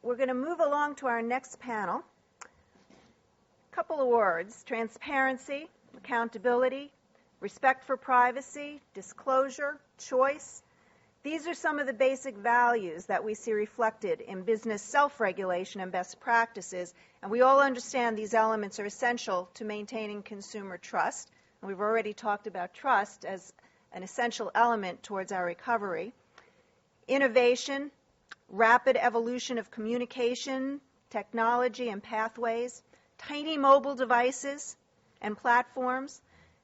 we're going to move along to our next panel. A couple of words: transparency, accountability, respect for privacy, disclosure, choice. These are some of the basic values that we see reflected in business self-regulation and best practices, and we all understand these elements are essential to maintaining consumer trust. And we've already talked about trust as an essential element towards our recovery. Innovation, rapid evolution of communication, technology, and pathways, tiny mobile devices and platforms.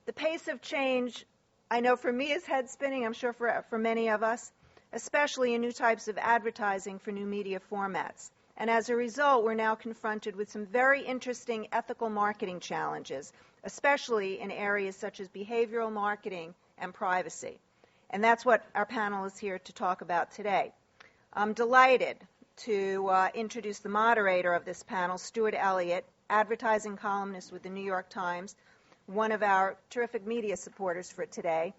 The pace of change, I know for me, is head spinning. I'm sure for many of us, especially in new types of advertising for new media formats. And as a result, we're now confronted with some very interesting ethical marketing challenges, especially in areas such as behavioral marketing and privacy. And that's what our panel is here to talk about today. I'm delighted to introduce the moderator of this panel, Stuart Elliott, advertising columnist with the New York Times, one of our terrific media supporters for today.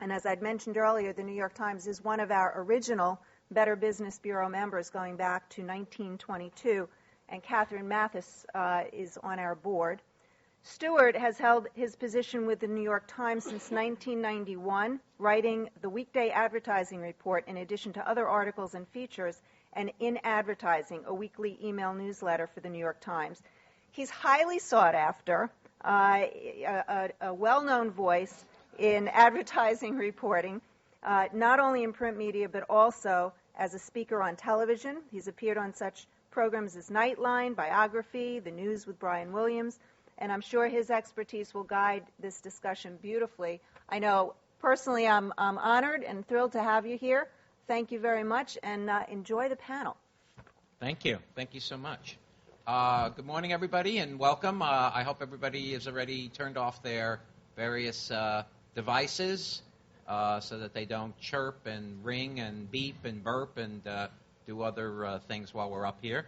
And as I'd mentioned earlier, the New York Times is one of our original Better Business Bureau members going back to 1922, and Catherine Mathis is on our board. Stuart has held his position with the New York Times since 1991, writing the weekday advertising report in addition to other articles and features, and In Advertising, a weekly email newsletter for the New York Times. He's highly sought after, a well-known voice in advertising reporting, not only in print media, but also as a speaker on television. He's appeared on such programs as Nightline, Biography, The News with Brian Williams, and I'm sure his expertise will guide this discussion beautifully. I know personally I'm honored and thrilled to have you here. Thank you very much, and enjoy the panel. Thank you. Thank you so much. Good morning, everybody, and welcome. I hope everybody has already turned off their various devices so that they don't chirp and ring and beep and burp and do other things while we're up here.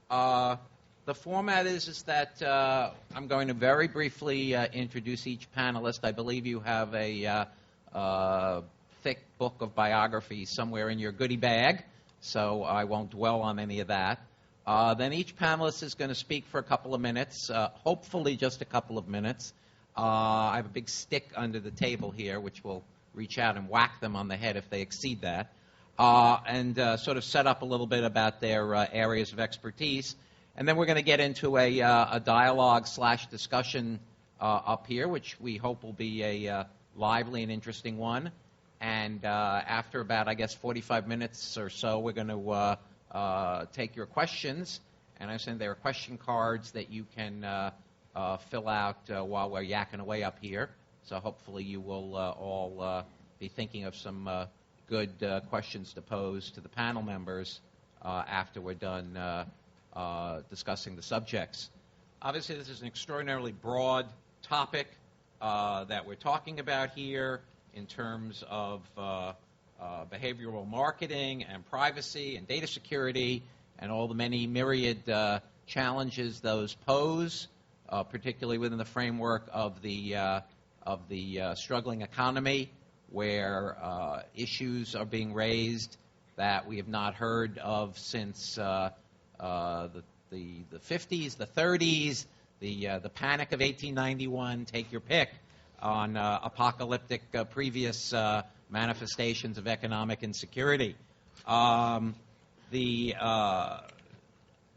The format is that I'm going to very briefly introduce each panelist. I believe you have a thick book of biographies somewhere in your goodie bag, so I won't dwell on any of that. Then each panelist is going to speak for a couple of minutes, hopefully just a couple of minutes. I have a big stick under the table here, which will reach out and whack them on the head if they exceed that, and sort of set up a little bit about their areas of expertise. And then we're going to get into a dialogue/discussion up here, which we hope will be a lively and interesting one. And after about, 45 minutes or so, we're going to take your questions. And I understand there are question cards that you can fill out while we're yakking away up here. So hopefully you will all be thinking of some good questions to pose to the panel members after we're done discussing the subjects. Obviously, this is an extraordinarily broad topic that we're talking about here in terms of behavioral marketing and privacy and data security and all the many myriad challenges those pose, particularly within the framework of the struggling economy, where issues are being raised that we have not heard of since the 50s, the 30s, the panic of 1891, take your pick, on apocalyptic previous manifestations of economic insecurity. The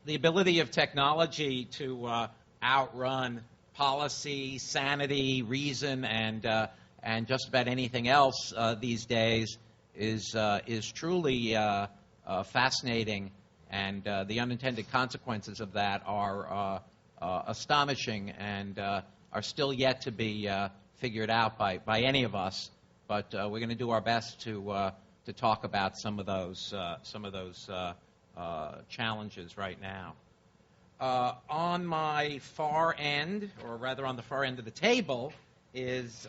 ability of technology to outrun policy, sanity, reason, and just about anything else these days is truly fascinating, and the unintended consequences of that are astonishing and are still yet to be figured out by any of us. But we're going to do our best to talk about some of those challenges right now. On my far end, or rather on the far end of the table, is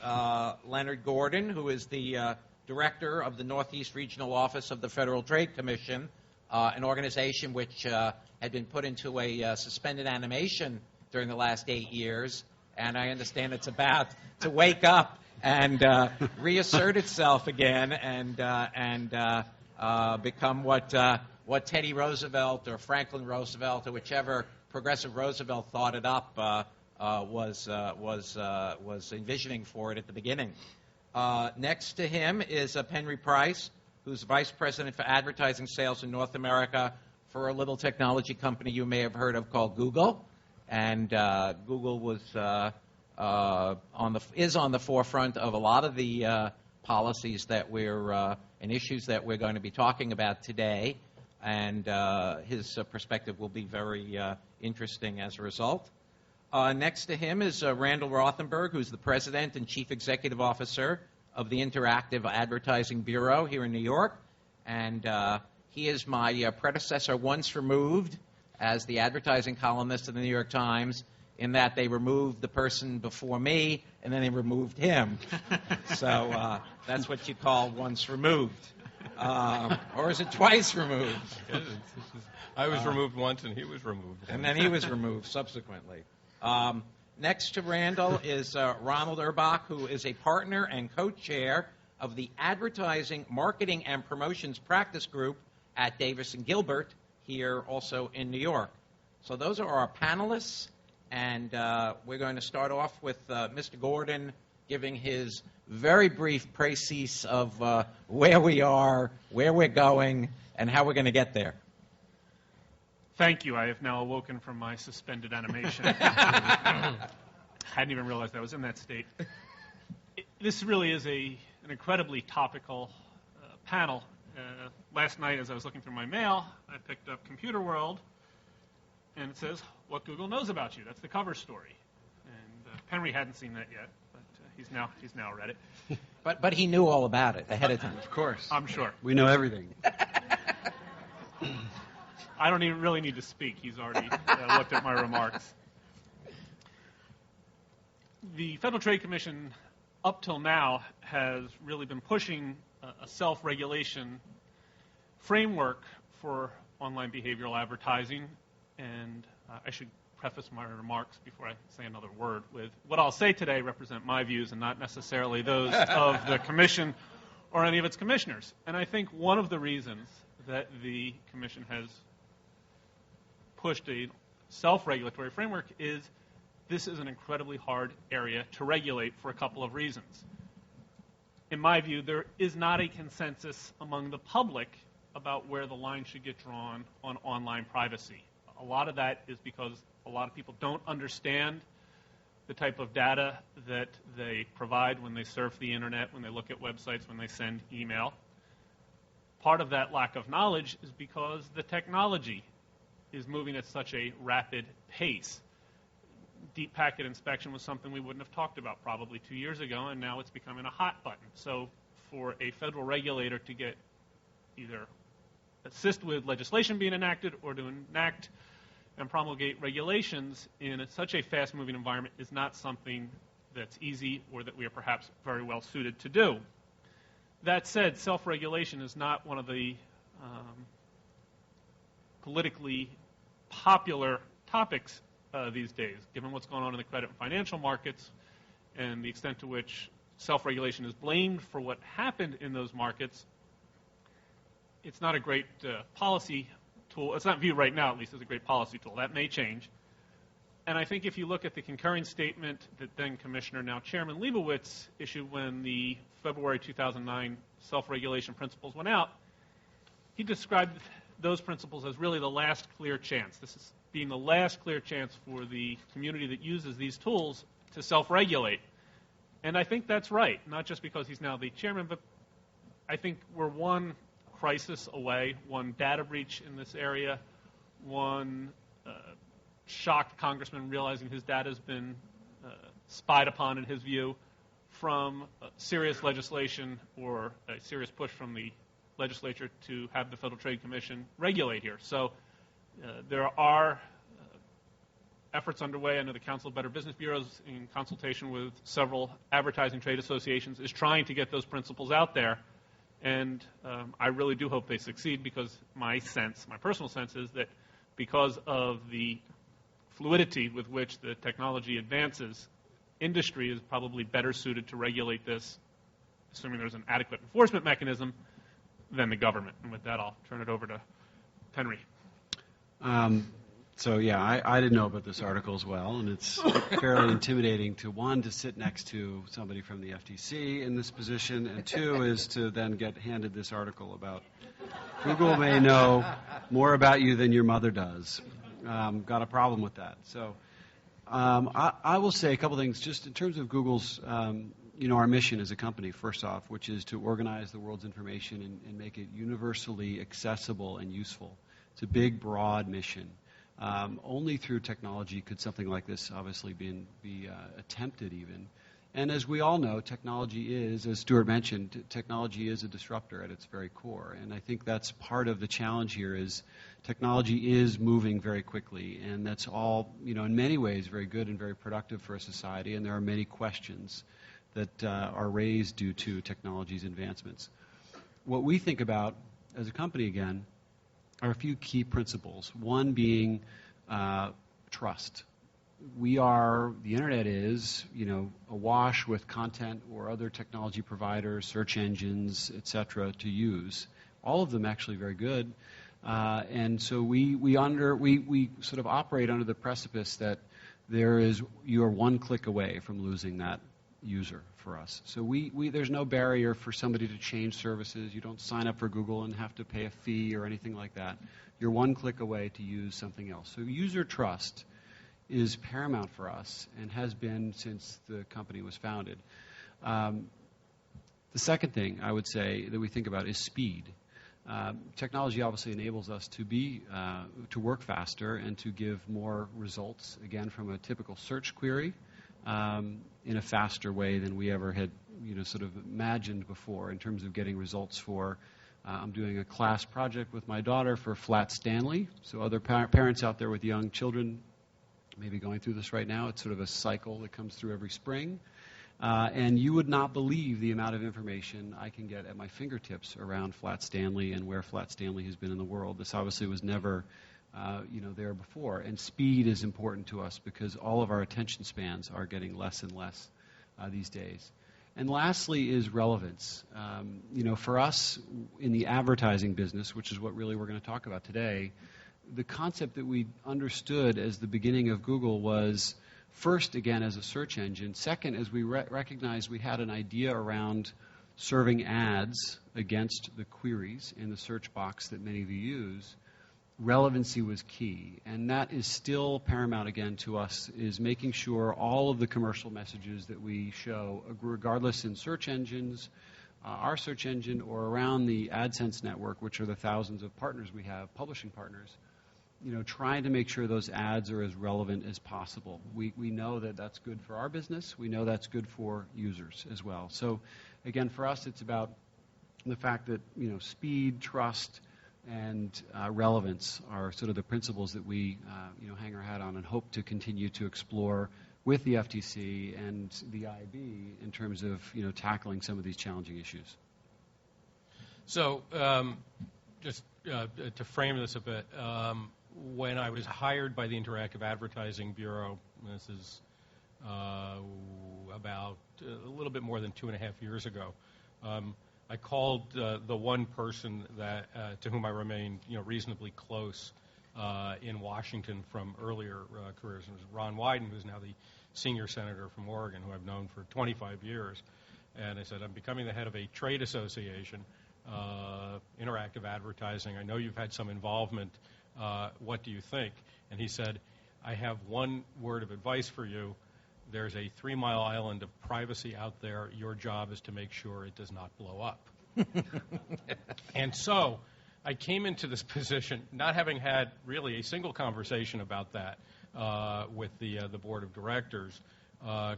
Leonard Gordon, who is the director of the Northeast Regional Office of the Federal Trade Commission, an organization which had been put into a suspended animation during the last 8 years, and I understand it's about to wake up and reassert itself again and become what what Teddy Roosevelt or Franklin Roosevelt or whichever progressive Roosevelt thought it up was envisioning for it at the beginning. Next to him is Penry Price, who's Vice President for Advertising Sales in North America for a little technology company you may have heard of called Google. And Google was is on the forefront of a lot of the policies that and issues that we're going to be talking about today. And his perspective will be very interesting as a result. Next to him is Randall Rothenberg, who's the President and Chief Executive Officer of the Interactive Advertising Bureau here in New York. And he is my predecessor once removed as the advertising columnist of the New York Times, in that they removed the person before me, and then they removed him. So that's what you call once removed. Or is it twice removed? I was removed once, and he was removed. And then he was removed subsequently. Next to Randall is Ronald Urbach, who is a partner and co-chair of the Advertising, Marketing, and Promotions Practice Group at Davis & Gilbert, here also in New York. So those are our panelists, and we're going to start off with Mr. Gordon giving his very brief précis of where we are, where we're going, and how we're going to get there. Thank you. I have now awoken from my suspended animation. Hadn't even realized I was in that state. This really is an incredibly topical panel. Last night, as I was looking through my mail, I picked up Computer World, and it says, "What Google Knows About You." That's the cover story. And Penry hadn't seen that yet, but he's now read it. But he knew all about it ahead of time. Of course. I'm sure. We know everything. I don't even really need to speak. He's already looked at my remarks. The Federal Trade Commission, up till now, has really been pushing a self-regulation framework for online behavioral advertising, and I should preface my remarks before I say another word with what I'll say today represent my views and not necessarily those of the Commission or any of its commissioners. And I think one of the reasons that the Commission has pushed a self-regulatory framework is this is an incredibly hard area to regulate for a couple of reasons. In my view, there is not a consensus among the public about where the line should get drawn on online privacy. A lot of that is because a lot of people don't understand the type of data that they provide when they surf the internet, when they look at websites, when they send email. Part of that lack of knowledge is because the technology is moving at such a rapid pace. Deep packet inspection was something we wouldn't have talked about probably 2 years ago, and now it's becoming a hot button. So for a federal regulator to get either assist with legislation being enacted or to enact and promulgate regulations in such a fast-moving environment is not something that's easy or that we are perhaps very well suited to do. That said, self-regulation is not one of the politically popular topics these days, given what's going on in the credit and financial markets and the extent to which self-regulation is blamed for what happened in those markets. It's not a great policy tool. It's not viewed right now, at least, as a great policy tool. That may change. And I think if you look at the concurring statement that then Commissioner, now Chairman Leibowitz issued when the February 2009 self-regulation principles went out, he described those principles as really the last clear chance. This is being the last clear chance for the community that uses these tools to self-regulate. And I think that's right, not just because he's now the chairman, but I think we're one crisis away, one data breach in this area, one shocked congressman realizing his data has been spied upon, in his view, from serious legislation or a serious push from the legislature to have the Federal Trade Commission regulate here. So there are efforts underway. I know the Council of Better Business Bureaus, in consultation with several advertising trade associations, is trying to get those principles out there. And I really do hope they succeed, because my personal sense is that because of the fluidity with which the technology advances, industry is probably better suited to regulate this, assuming there's an adequate enforcement mechanism, than the government. And with that, I'll turn it over to Henry. So yeah, I didn't know about this article as well, and it's fairly intimidating to sit next to somebody from the FTC in this position, and two is to then get handed this article about Google may know more about you than your mother does. Got a problem with that. So I will say a couple things just in terms of Google's, our mission as a company, first off, which is to organize the world's information and make it universally accessible and useful. It's a big, broad mission. Only through technology could something like this obviously be attempted even. And as we all know, technology is, as Stuart mentioned, technology is a disruptor at its very core. And I think that's part of the challenge here is technology is moving very quickly. And that's all, in many ways very good and very productive for a society. And there are many questions that are raised due to technology's advancements. What we think about as a company, again, are a few key principles. One being trust. The internet is, awash with content or other technology providers, search engines, et cetera, to use. All of them actually very good. And so we sort of operate under the precipice that you are one click away from losing that user for us. So there's no barrier for somebody to change services. You don't sign up for Google and have to pay a fee or anything like that. You're one click away to use something else. So user trust is paramount for us and has been since the company was founded. The second thing I would say that we think about is speed. Technology obviously enables us to work faster and to give more results, again, from a typical search query in a faster way than we ever had sort of imagined before in terms of getting results for. I'm doing a class project with my daughter for Flat Stanley. So other parents out there with young children may be going through this right now. It's sort of a cycle that comes through every spring. And you would not believe the amount of information I can get at my fingertips around Flat Stanley and where Flat Stanley has been in the world. This obviously was never there before. And speed is important to us because all of our attention spans are getting less and less these days. And lastly is relevance. For us in the advertising business, which is what really we're going to talk about today, the concept that we understood as the beginning of Google was first, again, as a search engine. Second, as we recognized we had an idea around serving ads against the queries in the search box that many of you use, relevancy was key. And that is still paramount, again, to us, is making sure all of the commercial messages that we show, regardless in search engines, our search engine, or around the AdSense network, which are the thousands of partners we have, publishing partners, trying to make sure those ads are as relevant as possible. We know that that's good for our business. We know that's good for users as well. So, again, for us, it's about the fact that, speed, trust, and relevance are sort of the principles that we hang our hat on and hope to continue to explore with the FTC and the IB in terms of tackling some of these challenging issues. So just to frame this a bit, when I was hired by the Interactive Advertising Bureau, this is about a little bit more than 2.5 years ago, I called the one person that to whom I remain reasonably close in Washington from earlier careers. It was Ron Wyden, who's now the senior senator from Oregon, who I've known for 25 years. And I said, I'm becoming the head of a trade association, Interactive Advertising. I know you've had some involvement. What do you think? And he said, I have one word of advice for you. There's a 3-mile island of privacy out there. Your job is to make sure it does not blow up. And so I came into this position not having had really a single conversation about that with the board of directors,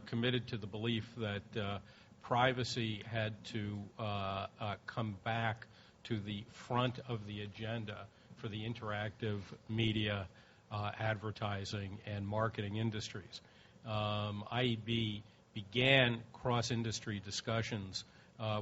committed to the belief that privacy had to come back to the front of the agenda for the interactive media, advertising, and marketing industries. IEB began cross-industry discussions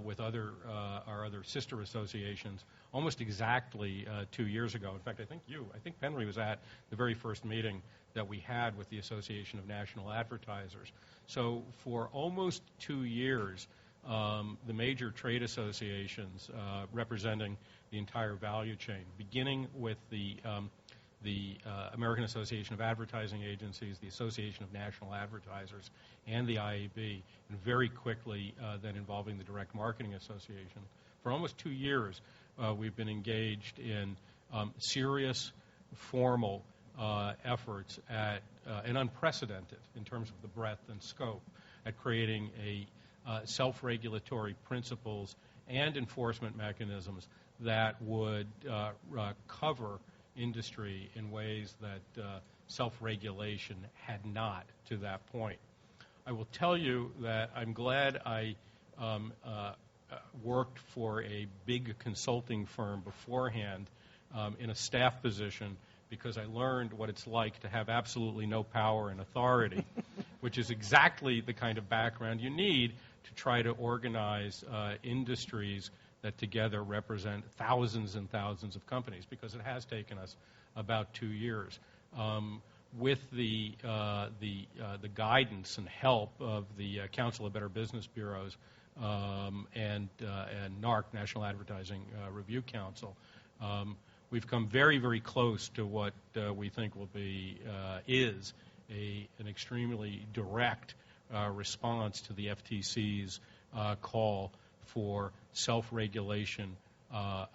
with our other sister associations almost exactly 2 years ago. In fact, I think Henry was at the very first meeting that we had with the Association of National Advertisers. So for almost 2 years, the major trade associations representing the entire value chain, beginning with the American Association of Advertising Agencies, the Association of National Advertisers, and the IAB, and very quickly then involving the Direct Marketing Association. For almost 2 years, we've been engaged in serious, formal efforts at, and unprecedented in terms of the breadth and scope, at creating a self-regulatory principles and enforcement mechanisms that would cover industry in ways that self-regulation had not to that point. I will tell you that I'm glad I worked for a big consulting firm beforehand in a staff position, because I learned what it's like to have absolutely no power and authority, which is exactly the kind of background you need to try to organize industries that together represent thousands and thousands of companies, because it has taken us about 2 years. With the guidance and help of the Council of Better Business Bureaus and NARC, National Advertising Review Council, we've come very, very close to what we think will be an extremely direct response to the FTC's call for self-regulation,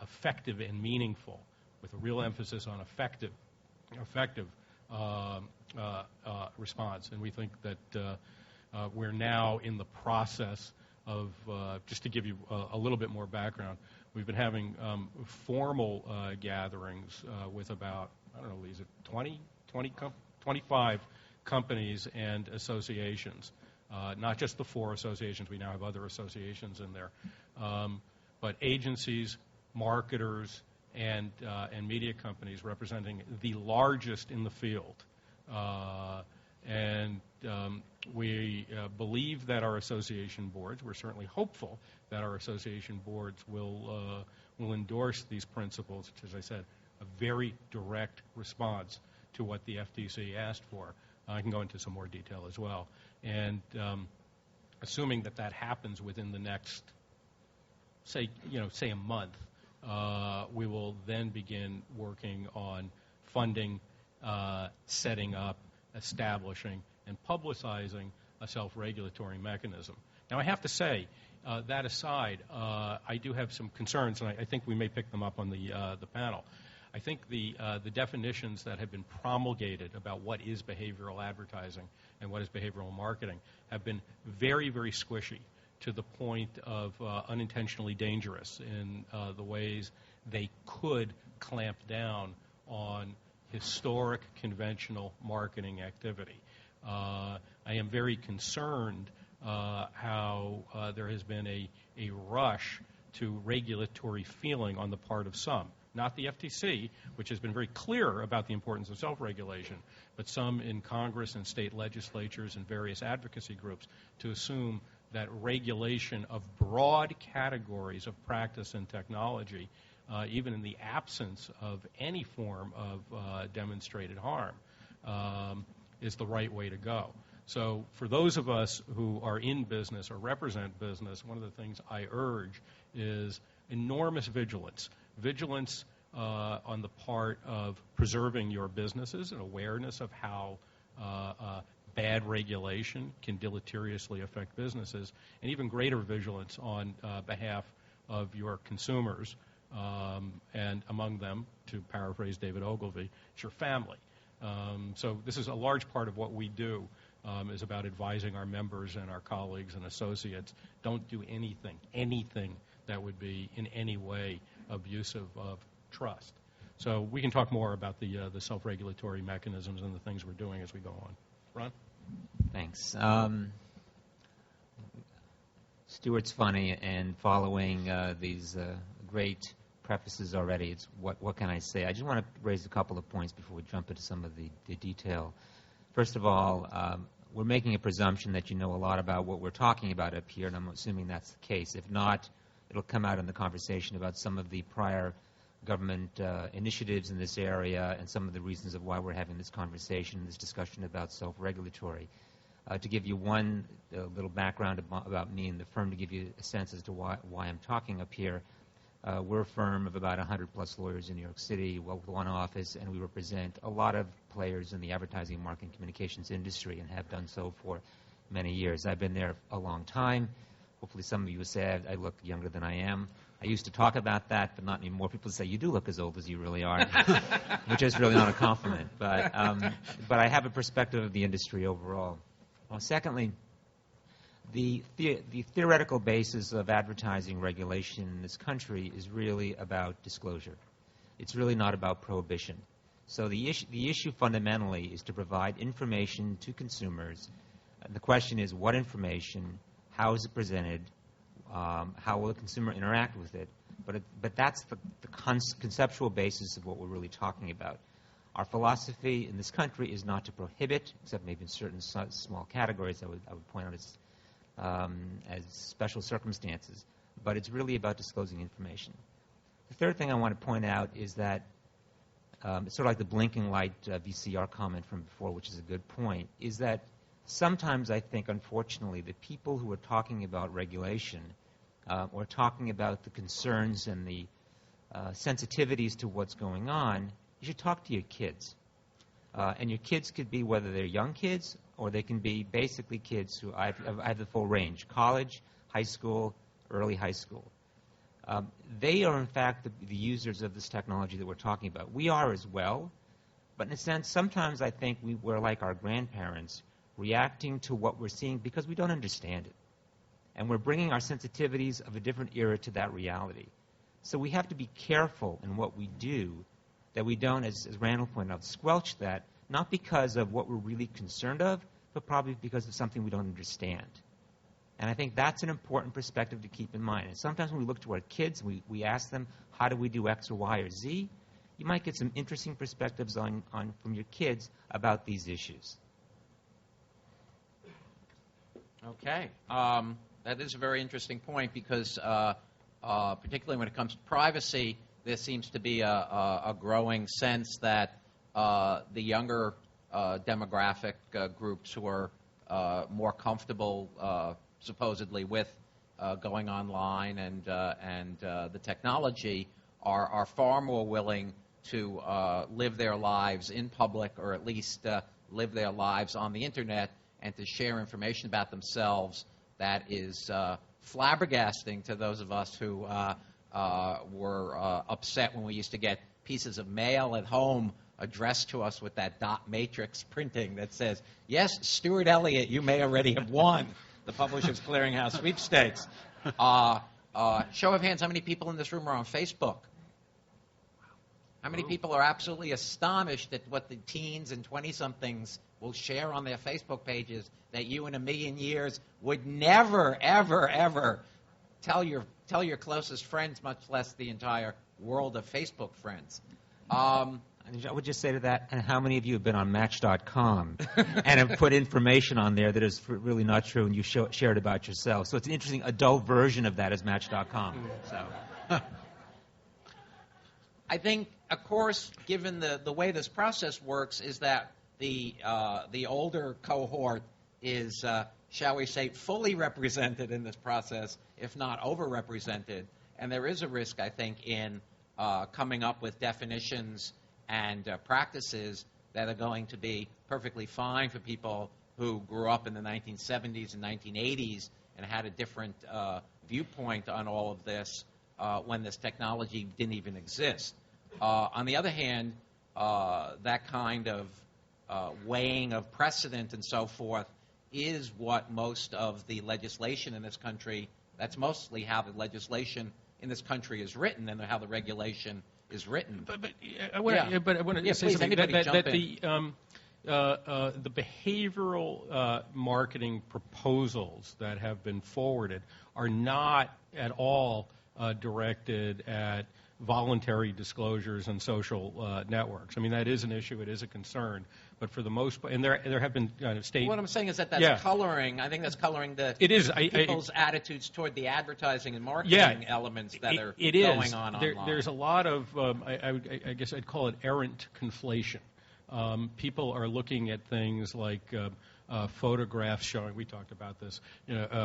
effective and meaningful, with a real emphasis on effective response. And we think that we're now in the process of, just to give you a little bit more background, we've been having formal gatherings with about, I don't know, is it 25 companies and associations. Not just the 4 associations, we now have other associations in there, but agencies, marketers, and media companies representing the largest in the field. We believe that our association boards, we're certainly hopeful that our association boards will endorse these principles, which, as I said, a very direct response to what the FTC asked for. I can go into some more detail as well. And assuming that happens within the next, say a month, we will then begin working on funding, setting up, establishing, and publicizing a self-regulatory mechanism. Now, I have to say, that aside, I do have some concerns, and I think we may pick them up on the panel. I think the definitions that have been promulgated about what is behavioral advertising and what is behavioral marketing have been very, very squishy, to the point of unintentionally dangerous in the ways they could clamp down on historic conventional marketing activity. I am very concerned how there has been a rush to regulatory feeling on the part of some. Not the FTC, which has been very clear about the importance of self-regulation, but some in Congress and state legislatures and various advocacy groups, to assume that regulation of broad categories of practice and technology, even in the absence of any form of demonstrated harm, is the right way to go. So for those of us who are in business or represent business, one of the things I urge is enormous vigilance. Vigilance on the part of preserving your businesses and awareness of how bad regulation can deleteriously affect businesses, and even greater vigilance on behalf of your consumers, and among them, to paraphrase David Ogilvy, it's your family. So this is a large part of what we do, is about advising our members and our colleagues and associates. Don't do anything that would be in any way abusive of trust. So we can talk more about the self-regulatory mechanisms and the things we're doing as we go on. Ron? Thanks. Stuart's funny, and following these great prefaces already, it's what can I say? I just want to raise a couple of points before we jump into some of the detail. First of all, we're making a presumption that you know a lot about what we're talking about up here, and I'm assuming that's the case. If not, it'll come out in the conversation about some of the prior government initiatives in this area and some of the reasons of why we're having this conversation, this discussion about self-regulatory. To give you one little background about me and the firm, to give you a sense as to why I'm talking up here, we're a firm of about 100-plus lawyers in New York City, with one office, and we represent a lot of players in the advertising, marketing, communications industry and have done so for many years. I've been there a long time. Hopefully some of you will say I look younger than I am. I used to talk about that, but not anymore. People say, you do look as old as you really are, which is really not a compliment. But I have a perspective of the industry overall. Well, secondly, the theoretical basis of advertising regulation in this country is really about disclosure. It's really not about prohibition. So the issue fundamentally is to provide information to consumers. The question is what information, how is it presented, how will the consumer interact with it? But that's the conceptual basis of what we're really talking about. Our philosophy in this country is not to prohibit, except maybe in certain small categories I would point out as special circumstances, but it's really about disclosing information. The third thing I want to point out is that it's sort of like the blinking light VCR comment from before, which is a good point, is that sometimes I think, unfortunately, the people who are talking about regulation or talking about the concerns and the sensitivities to what's going on, you should talk to your kids. And your kids could be whether they're young kids or they can be basically kids who I have the full range, college, high school, early high school. They are, in fact, the users of this technology that we're talking about. We are as well, but in a sense, sometimes I think we're like our grandparents, reacting to what we're seeing because we don't understand it. And we're bringing our sensitivities of a different era to that reality. So we have to be careful in what we do, that we don't, as Randall pointed out, squelch that, not because of what we're really concerned of, but probably because of something we don't understand. And I think that's an important perspective to keep in mind. And sometimes when we look to our kids, we ask them, how do we do X or Y or Z? You might get some interesting perspectives from your kids about these issues. Okay. That is a very interesting point because particularly when it comes to privacy, there seems to be a growing sense that the younger demographic groups who are more comfortable supposedly with going online and the technology are far more willing to live their lives in public or at least live their lives on the Internet and to share information about themselves that is flabbergasting to those of us who were upset when we used to get pieces of mail at home addressed to us with that dot matrix printing that says, yes, Stuart Elliott, you may already have won the Publishers Clearinghouse sweepstakes. Show of hands, how many people in this room are on Facebook? How many people are absolutely astonished at what the teens and 20-somethings will share on their Facebook pages that you in a million years would never, ever, ever tell your closest friends, much less the entire world of Facebook friends? I would just say to that, and how many of you have been on Match.com and have put information on there that is really not true and you share it about yourself? So it's an interesting adult version of that as Match.com. So. I think, of course, given the way this process works, is that the older cohort is, shall we say, fully represented in this process, if not overrepresented. And there is a risk, I think, in coming up with definitions and practices that are going to be perfectly fine for people who grew up in the 1970s and 1980s and had a different viewpoint on all of this when this technology didn't even exist. On the other hand, that kind of weighing of precedent and so forth is what most of the legislation in this country, that's mostly how the legislation in this country is written and how the regulation is written. But I want to say something that the behavioral marketing proposals that have been forwarded are not at all directed at voluntary disclosures on social networks. I mean, that is an issue. It is a concern. But for the most part, and there have been state. What I'm saying is that's coloring. I think that's coloring people's attitudes toward the advertising and marketing elements that are going on online. There's a lot of, I guess I'd call it errant conflation. People are looking at things like photographs showing, we talked about this,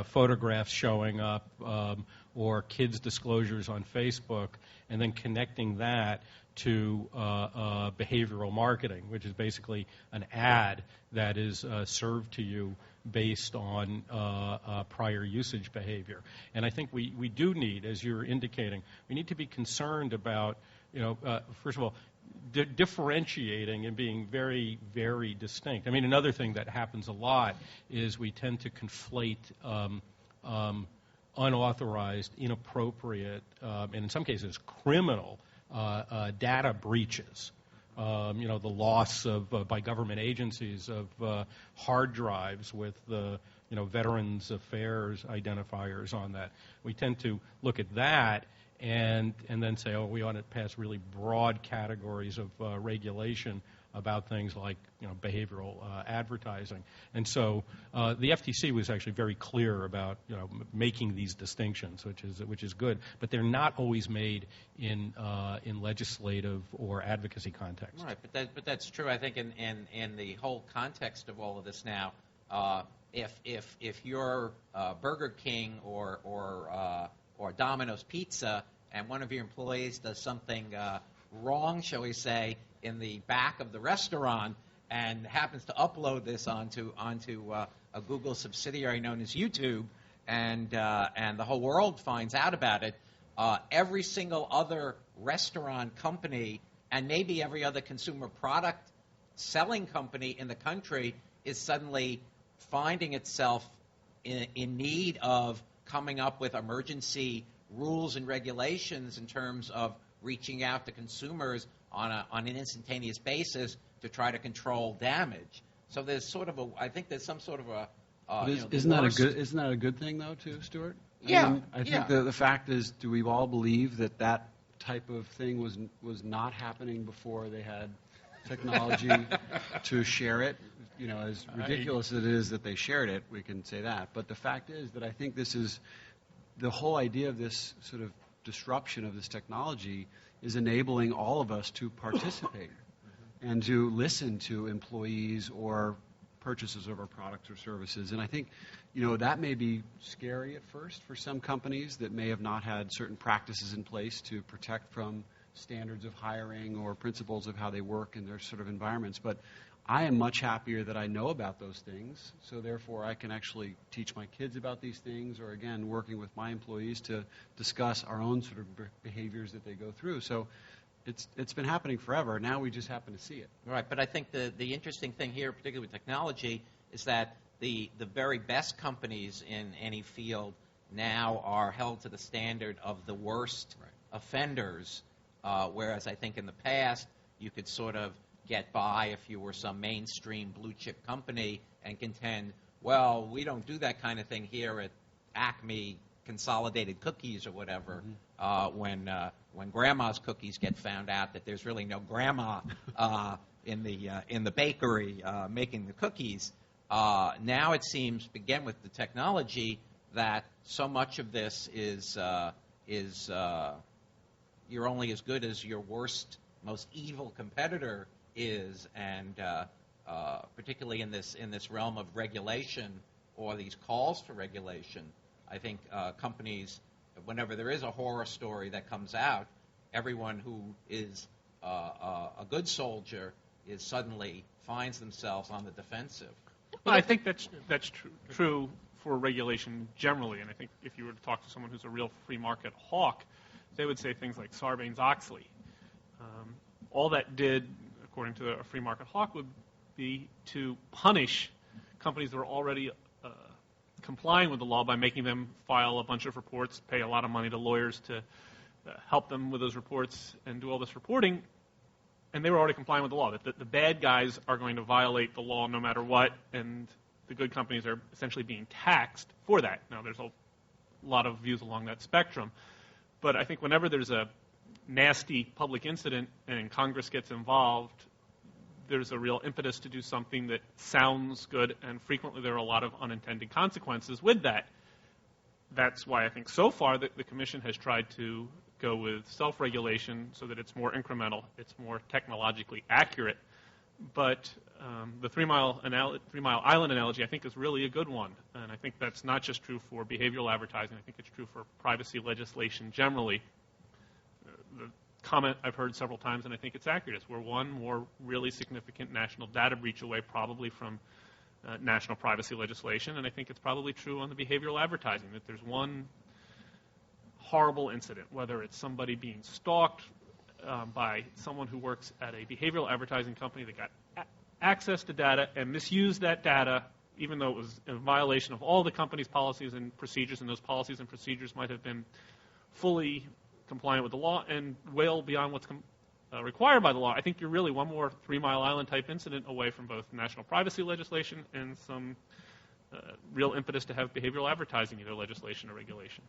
photographs showing up or kids' disclosures on Facebook, and then connecting that to behavioral marketing, which is basically an ad that is served to you based on prior usage behavior. And I think we do need, as you're indicating, we need to be concerned about, first of all, differentiating and being very, very distinct. I mean, another thing that happens a lot is we tend to conflate unauthorized, inappropriate, and in some cases criminal data breaches. The loss of by government agencies of hard drives with Veterans Affairs identifiers on that. We tend to look at that and then say, oh, we ought to pass really broad categories of regulation about things like behavioral advertising. And so the FTC was actually very clear about making these distinctions, which is good. But they're not always made in legislative or advocacy context. Right, but that's true. I think in the whole context of all of this now, if you're Burger King or Domino's Pizza and one of your employees does something wrong, shall we say, in the back of the restaurant and happens to upload this onto a Google subsidiary known as YouTube, and the whole world finds out about it, every single other restaurant company and maybe every other consumer product selling company in the country is suddenly finding itself in need of coming up with emergency rules and regulations in terms of reaching out to consumers on an instantaneous basis to try to control damage. So there's sort of I think there's some sort of isn't that a good thing though, too, Stuart? Yeah. I think the fact is, do we all believe that type of thing was not happening before they had technology to share it? As ridiculous as it is that they shared it, we can say that. But the fact is that I think this is the whole idea of this sort of disruption of this technology is enabling all of us to participate and to listen to employees or purchasers of our products or services. And I think, that may be scary at first for some companies that may have not had certain practices in place to protect from standards of hiring or principles of how they work in their sort of environments. But I am much happier that I know about those things, so therefore I can actually teach my kids about these things, or again, working with my employees to discuss our own sort of behaviors that they go through. So it's been happening forever. Now we just happen to see it. Right, but I think the interesting thing here, particularly with technology, is that the very best companies in any field now are held to the standard of the worst offenders, whereas I think in the past you could sort of get by if you were some mainstream blue chip company and contend, well, we don't do that kind of thing here at Acme Consolidated Cookies or whatever. When grandma's cookies get found out that there's really no grandma in the bakery making the cookies. Now it seems, again with the technology, that so much of this is you're only as good as your worst, most evil competitor is, and particularly in this realm of regulation or these calls for regulation, I think companies, whenever there is a horror story that comes out, everyone who is a good soldier is suddenly finds themselves on the defensive. Well, I think that's true for regulation generally, and I think if you were to talk to someone who's a real free market hawk, they would say things like Sarbanes-Oxley. All that did, according to a free market hawk, would be to punish companies that were already complying with the law by making them file a bunch of reports, pay a lot of money to lawyers to help them with those reports and do all this reporting, and they were already complying with the law. That the bad guys are going to violate the law no matter what, and the good companies are essentially being taxed for that. Now, there's a lot of views along that spectrum, but I think whenever there's a nasty public incident and Congress gets involved, there's a real impetus to do something that sounds good, and frequently there are a lot of unintended consequences with that. That's why I think so far the Commission has tried to go with self-regulation so that it's more incremental, it's more technologically accurate. But the 3 Mile Island analogy, I think, is really a good one. And I think that's not just true for behavioral advertising. I think it's true for privacy legislation generally. The comment I've heard several times, and I think it's accurate, is we're one more really significant national data breach away probably from national privacy legislation. And I think it's probably true on the behavioral advertising, that there's one horrible incident, whether it's somebody being stalked by someone who works at a behavioral advertising company that got access to data and misused that data, even though it was in violation of all the company's policies and procedures, and those policies and procedures might have been fully compliant with the law and well beyond what's required by the law. I think you're really one more 3 Mile Island type incident away from both national privacy legislation and some real impetus to have behavioral advertising, either legislation or regulation.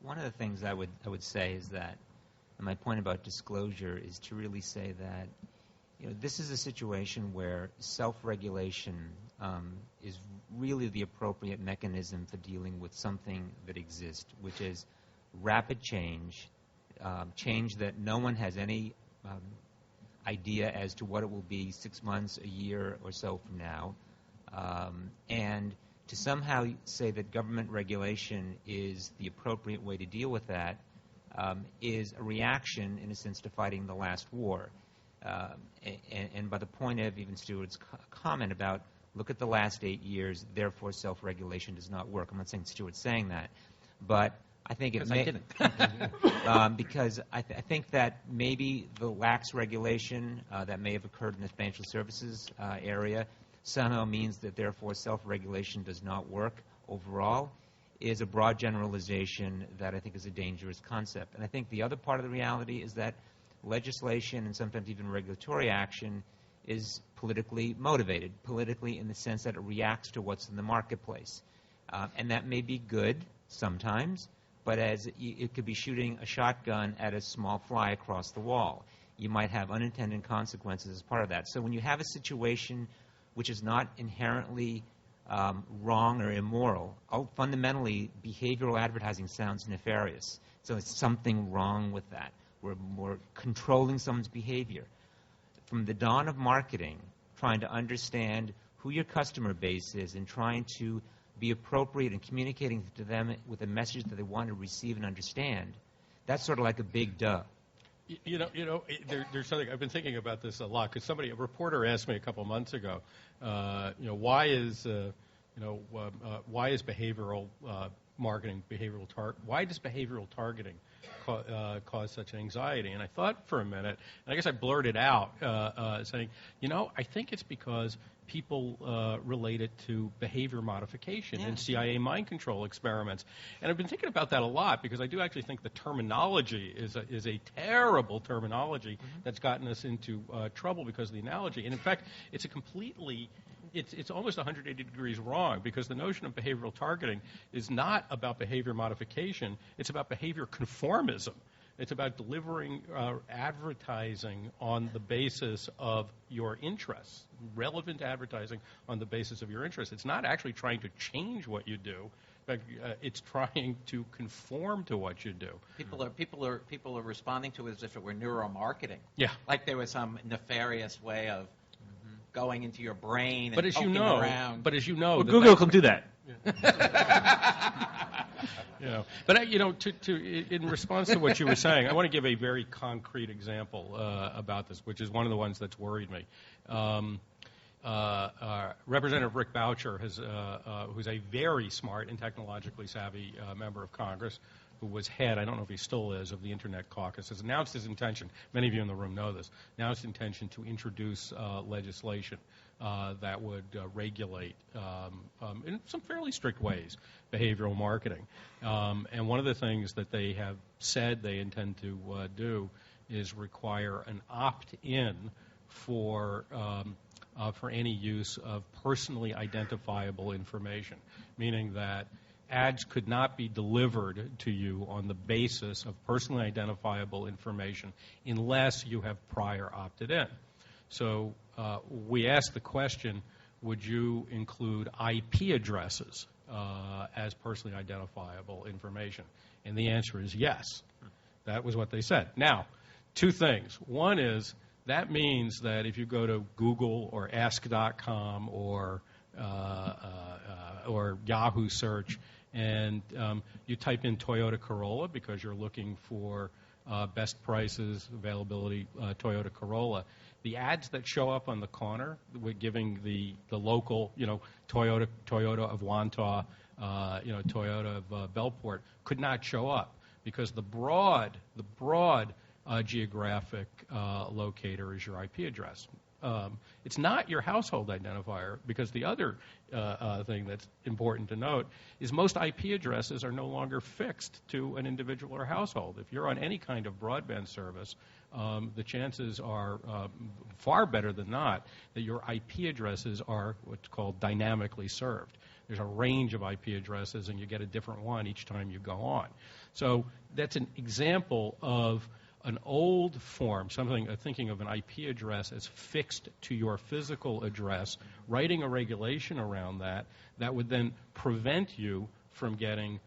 One of the things I would say is that, and my point about disclosure is to really say that, this is a situation where self-regulation is really the appropriate mechanism for dealing with something that exists, which is rapid change, change that no one has any idea as to what it will be 6 months, a year or so from now. And to somehow say that government regulation is the appropriate way to deal with that is a reaction, in a sense, to fighting the last war. And by the point of even Stuart's comment about, look at the last 8 years, therefore self-regulation does not work. I'm not saying Stuart's saying that, but I think it may. Because I think that maybe the lax regulation that may have occurred in the financial services area somehow means that therefore self-regulation does not work overall is a broad generalization that I think is a dangerous concept. And I think the other part of the reality is that legislation and sometimes even regulatory action is politically motivated, politically in the sense that it reacts to what's in the marketplace. And that may be good sometimes, but as it could be shooting a shotgun at a small fly across the wall. You might have unintended consequences as part of that. So when you have a situation which is not inherently wrong or immoral, fundamentally behavioral advertising sounds nefarious. So there's something wrong with that. We're controlling someone's behavior. From the dawn of marketing, trying to understand who your customer base is and trying to be appropriate in communicating to them with a message that they want to receive and understand, that's sort of like a big duh. There's something I've been thinking about this a lot because a reporter asked me a couple months ago, why is behavioral marketing, why does behavioral targeting cause such anxiety? And I thought for a minute, and I guess I blurted out saying, I think it's because people relate it to behavior modification and CIA mind control experiments. And I've been thinking about that a lot because I do actually think the terminology is a terrible terminology that's gotten us into trouble because of the analogy. And in fact, it's almost 180 degrees wrong because the notion of behavioral targeting is not about behavior modification. It's about behavior conformism. It's about delivering advertising on the basis of your interests, relevant advertising on the basis of your interests. It's not actually trying to change what you do. It's trying to conform to what you do. People are responding to it as if it were neuromarketing. Yeah. Like there was some nefarious way of going into your brain and poking around. But as you know, Google can do that. But in response to what you were saying, I want to give a very concrete example about this, which is one of the ones that's worried me. Representative Rick Boucher, who's a very smart and technologically savvy member of Congress, who was head, I don't know if he still is, of the Internet Caucus, has announced his intention, many of you in the room know this, announced his intention to introduce legislation that would regulate, in some fairly strict ways, behavioral marketing. And one of the things that they have said they intend to do is require an opt-in for any use of personally identifiable information, meaning that ads could not be delivered to you on the basis of personally identifiable information unless you have prior opted in. So we asked the question, would you include IP addresses as personally identifiable information? And the answer is yes. That was what they said. Now, two things. One is that means that if you go to Google or Ask.com or Yahoo search and you type in Toyota Corolla because you're looking for best prices, availability, Toyota Corolla, the ads that show up on the corner, we're giving the local, Toyota of Wantagh, Toyota of Bellport, could not show up because the broad geographic locator is your IP address. It's not your household identifier, because the other thing that's important to note is most IP addresses are no longer fixed to an individual or household. If you're on any kind of broadband service, the chances are far better than not that your IP addresses are what's called dynamically served. There's a range of IP addresses, and you get a different one each time you go on. So that's an example of an old form, thinking of an IP address as fixed to your physical address, writing a regulation around that would then prevent you from getting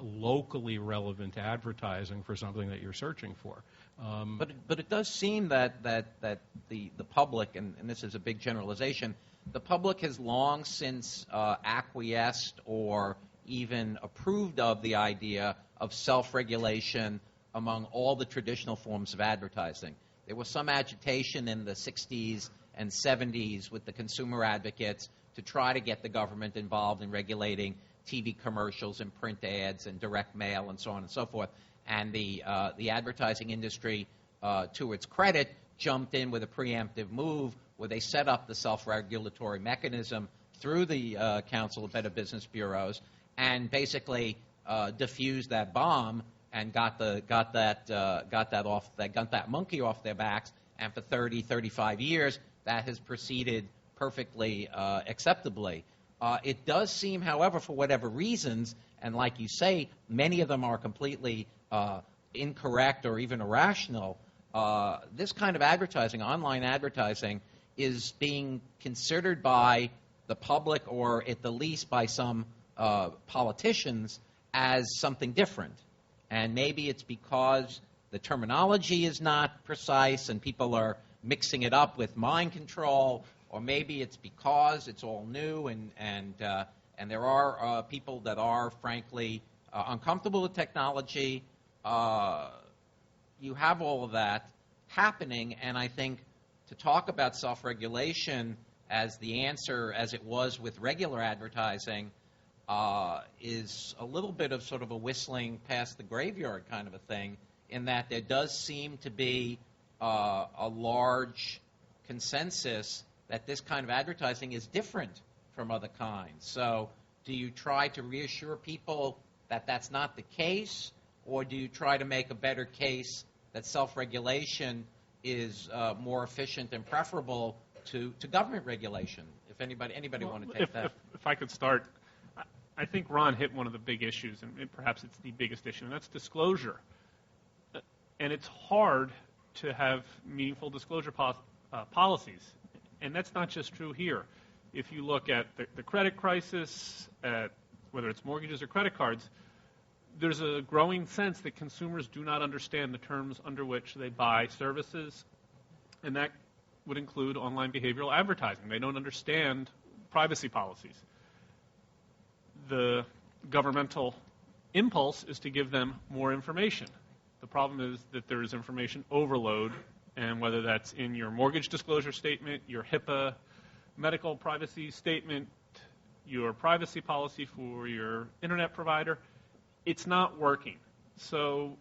locally relevant advertising for something that you're searching for. But it does seem that the public, and this is a big generalization, the public has long since acquiesced or even approved of the idea of self-regulation among all the traditional forms of advertising. There was some agitation in the 60s and 70s with the consumer advocates to try to get the government involved in regulating TV commercials and print ads and direct mail and so on and so forth. And the advertising industry, to its credit, jumped in with a preemptive move where they set up the self-regulatory mechanism through the Council of Better Business Bureaus and basically diffused that bomb and got that monkey off their backs. And for 30, 35 years, that has proceeded perfectly acceptably. It does seem, however, for whatever reasons, and like you say, many of them are completely incorrect or even irrational, this kind of advertising, online advertising, is being considered by the public, or at the least by some politicians, as something different. And maybe it's because the terminology is not precise and people are mixing it up with mind control, or maybe it's because it's all new and there are people that are, frankly, uncomfortable with technology. You have all of that happening, and I think to talk about self-regulation as the answer, as it was with regular advertising, is a little bit of sort of a whistling past the graveyard kind of a thing, in that there does seem to be a large consensus that this kind of advertising is different from other kinds. So do you try to reassure people that that's not the case, or do you try to make a better case that self-regulation is more efficient and preferable to government regulation? If anybody want to take that? If I could start, I think Ron hit one of the big issues, and perhaps it's the biggest issue, and that's disclosure. And it's hard to have meaningful disclosure policies. And that's not just true here. If you look at the credit crisis, at whether it's mortgages or credit cards, there's a growing sense that consumers do not understand the terms under which they buy services, and that would include online behavioral advertising. They don't understand privacy policies. The governmental impulse is to give them more information. The problem is that there is information overload, and whether that's in your mortgage disclosure statement, your HIPAA medical privacy statement, your privacy policy for your internet provider, it's not working. So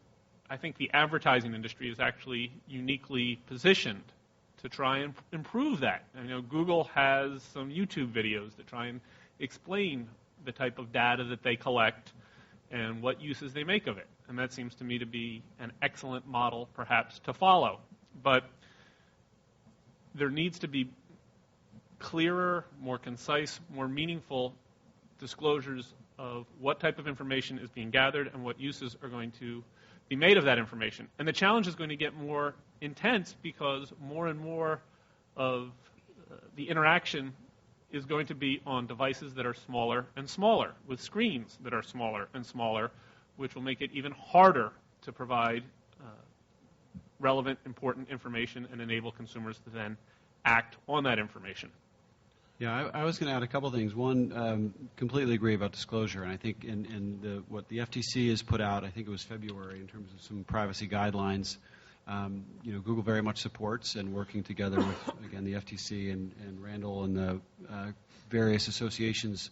I think the advertising industry is actually uniquely positioned to try and improve that. Google has some YouTube videos that try and explain the type of data that they collect and what uses they make of it. And that seems to me to be an excellent model, perhaps, to follow. But there needs to be clearer, more concise, more meaningful disclosures of what type of information is being gathered and what uses are going to be made of that information. And the challenge is going to get more intense because more and more of the interaction is going to be on devices that are smaller and smaller, with screens that are smaller and smaller, which will make it even harder to provide relevant, important information and enable consumers to then act on that information. Yeah, I was going to add a couple things. One, completely agree about disclosure, and I think what the FTC has put out, I think it was February, in terms of some privacy guidelines, Google very much supports, and working together with, again, the FTC and Randall and the various associations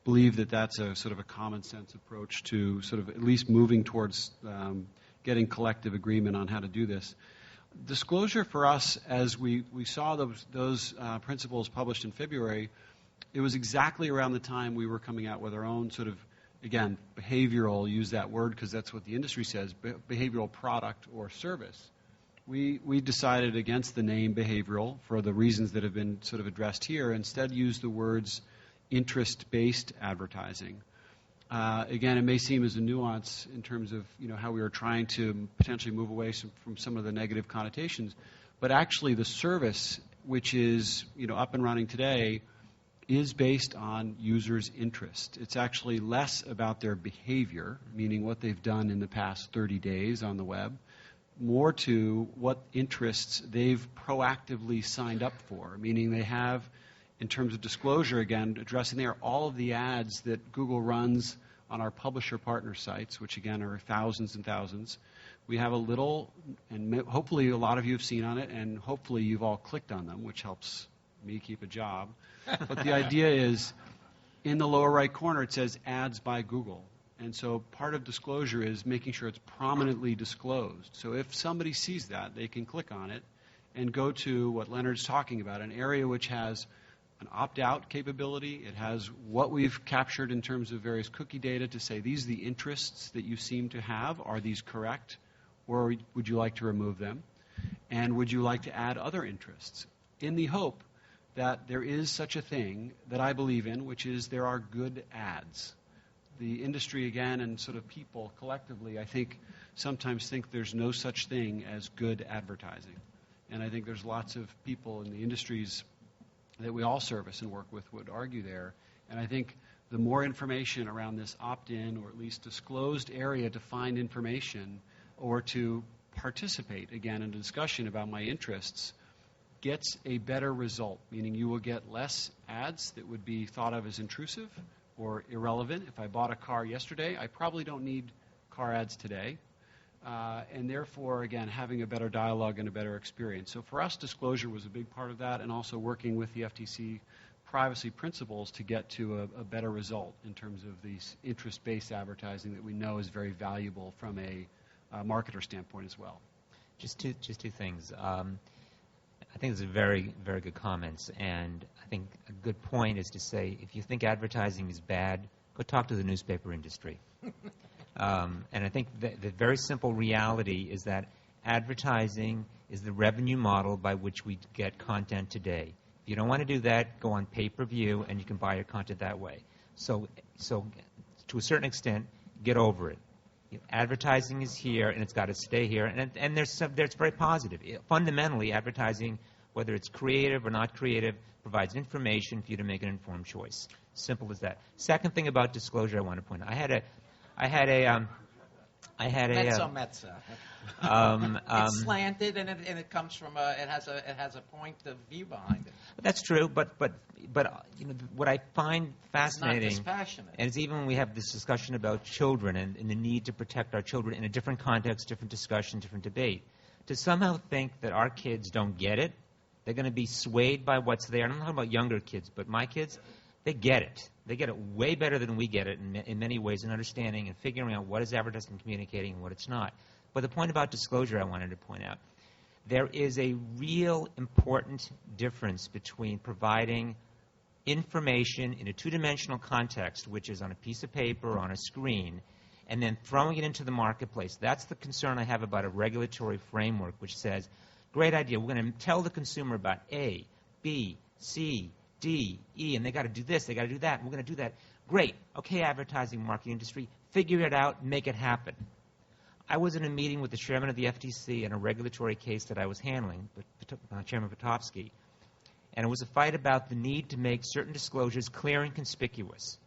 believe that that's a sort of a common sense approach to sort of at least moving towards getting collective agreement on how to do this. Disclosure for us, as we saw those principles published in February, it was exactly around the time we were coming out with our own sort of, again, behavioral, use that word because that's what the industry says, behavioral product or service. We decided against the name behavioral for the reasons that have been sort of addressed here, instead use the words interest-based advertising. Again, it may seem as a nuance in terms of how we are trying to potentially move away from some of the negative connotations, but actually the service, which is up and running today, is based on users' interest. It's actually less about their behavior, meaning what they've done in the past 30 days on the web, more to what interests they've proactively signed up for, meaning they have, in terms of disclosure, again, addressing there all of the ads that Google runs on our publisher partner sites, which again are thousands and thousands. We have a little, and hopefully a lot of you have seen on it, and hopefully you've all clicked on them, which helps me keep a job. But the idea is, in the lower right corner, it says ads by Google. And so part of disclosure is making sure it's prominently disclosed. So if somebody sees that, they can click on it and go to what Leonard's talking about, an area which has an opt-out capability. It has what we've captured in terms of various cookie data to say, these are the interests that you seem to have. Are these correct? Or would you like to remove them? And would you like to add other interests? In the hope that there is such a thing that I believe in, which is there are good ads. The industry, again, and sort of people collectively, I think, sometimes think there's no such thing as good advertising. And I think there's lots of people in the industries that we all service and work with would argue there. And I think the more information around this opt-in or at least disclosed area to find information or to participate, again, in a discussion about my interests, gets a better result, meaning you will get less ads that would be thought of as intrusive or irrelevant. If I bought a car yesterday, I probably don't need car ads today. And therefore, again, having a better dialogue and a better experience. So for us, disclosure was a big part of that, and also working with the FTC privacy principles to get to a better result in terms of these interest-based advertising that we know is very valuable from a marketer standpoint as well. Just two things. I think those are very, very good comments, and I think a good point is to say if you think advertising is bad, go talk to the newspaper industry. And I think the very simple reality is that advertising is the revenue model by which we get content today. If you don't want to do that, go on pay-per-view, and you can buy your content that way. So to a certain extent, get over it. Advertising is here, and it's got to stay here, and there's very positive. Fundamentally, advertising, whether it's creative or not creative, provides information for you to make an informed choice. Simple as that. Second thing about disclosure I want to point out. I had a Mezzo. It's slanted and it comes from it has a point of view behind it. That's true, but what I find fascinating, it's not dispassionate. and it's even when we have this discussion about children and the need to protect our children in a different context, different discussion, different debate, to somehow think that our kids don't get it, they're going to be swayed by what's there. And I'm not talking about younger kids, but my kids, they get it. They get it way better than we get it in many ways in understanding and figuring out what is advertising communicating and what it's not. But the point about disclosure I wanted to point out, there is a real important difference between providing information in a two-dimensional context, which is on a piece of paper or on a screen, and then throwing it into the marketplace. That's the concern I have about a regulatory framework which says, great idea, we're going to tell the consumer about A, B, C, D, E, and they got to do this, they got to do that, and we're going to do that. Great. Okay, advertising marketing industry, figure it out, make it happen. I was in a meeting with the chairman of the FTC in a regulatory case that I was handling, Chairman Potofsky, and it was a fight about the need to make certain disclosures clear and conspicuous.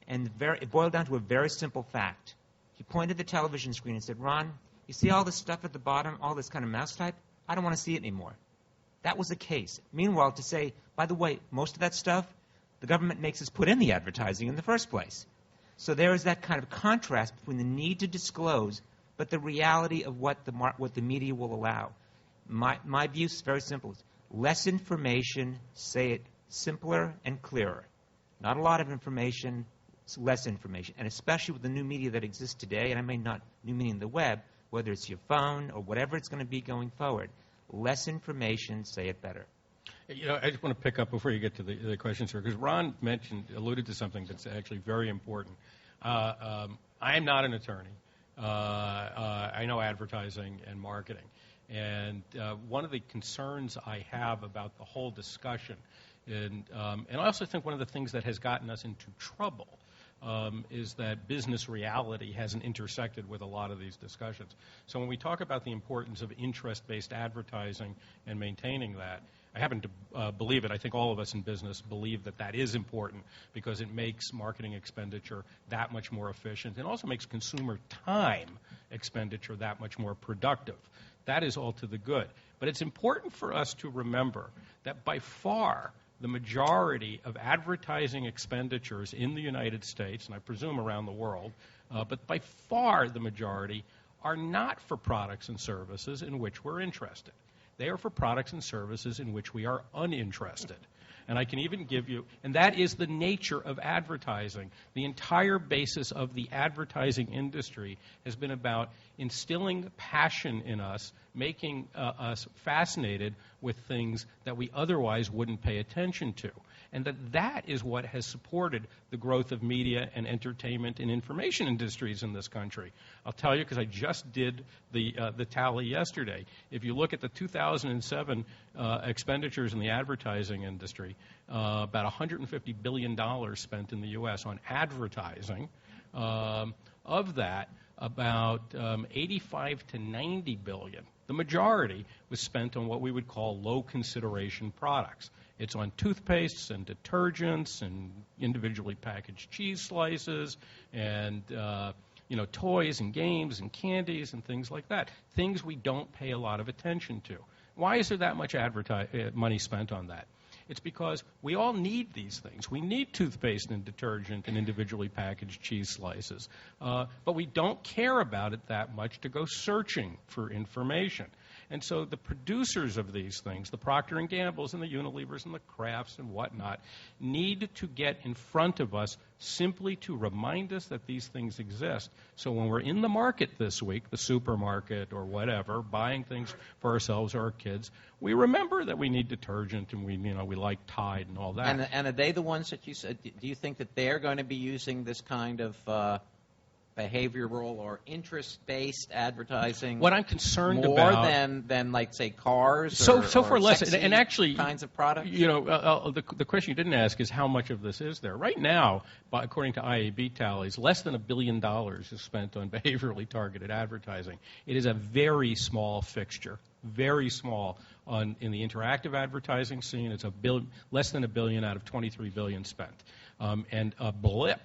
And it boiled down to a very simple fact. He pointed to the television screen and said, Ron, you see all this stuff at the bottom, all this kind of mouse type? I don't want to see it anymore. That was the case. Meanwhile, to say, by the way, most of that stuff, the government makes us put in the advertising in the first place. So there is that kind of contrast between the need to disclose, but the reality of what the media will allow. My view is very simple. Less information, say it simpler and clearer. Not a lot of information, less information. And especially with the new media that exists today, and I mean not new media in the web, whether it's your phone or whatever it's going to be going forward, less information, say it better. You know, I just want to pick up before you get to the questions here, because Ron alluded to something that's actually very important. I am not an attorney. I know advertising and marketing. And one of the concerns I have about the whole discussion, and I also think one of the things that has gotten us into trouble is that business reality hasn't intersected with a lot of these discussions. So when we talk about the importance of interest-based advertising and maintaining that, I happen to believe it. I think all of us in business believe that that is important because it makes marketing expenditure that much more efficient and also makes consumer time expenditure that much more productive. That is all to the good. But it's important for us to remember that by far the majority of advertising expenditures in the United States, and I presume around the world, but by far the majority, are not for products and services in which we're interested. They are for products and services in which we are uninterested. And I can even give you, and that is the nature of advertising. The entire basis of the advertising industry has been about instilling passion in us, making us fascinated with things that we otherwise wouldn't pay attention to. And that is what has supported the growth of media and entertainment and information industries in this country. I'll tell you, because I just did the tally yesterday. If you look at the 2007 expenditures in the advertising industry, about $150 billion spent in the U.S. on advertising. Of that, about 85 to 90 billion, the majority, was spent on what we would call low consideration products. It's on toothpastes and detergents and individually packaged cheese slices and toys and games and candies and things like that. Things we don't pay a lot of attention to. Why is there that much money spent on that? It's because we all need these things. We need toothpaste and detergent and individually packaged cheese slices. But we don't care about it that much to go searching for information. And so the producers of these things, the Procter & Gamble's and the Unilevers and the Krafts and whatnot, need to get in front of us simply to remind us that these things exist. So when we're in the market this week, the supermarket or whatever, buying things for ourselves or our kids, we remember that we need detergent and we like Tide and all that. And are they the ones that you said? Do you think that they're going to be using this kind of behavioral or interest-based advertising? What I'm concerned more about than like say cars so or for less sexy and actually kinds of products. The question you didn't ask is how much of this is there right now. According to IAB tallies, less than $1 billion is spent on behaviorally targeted advertising. It is a very small fixture, very small in the interactive advertising scene. It's less than $1 billion out of $23 billion spent, and a blip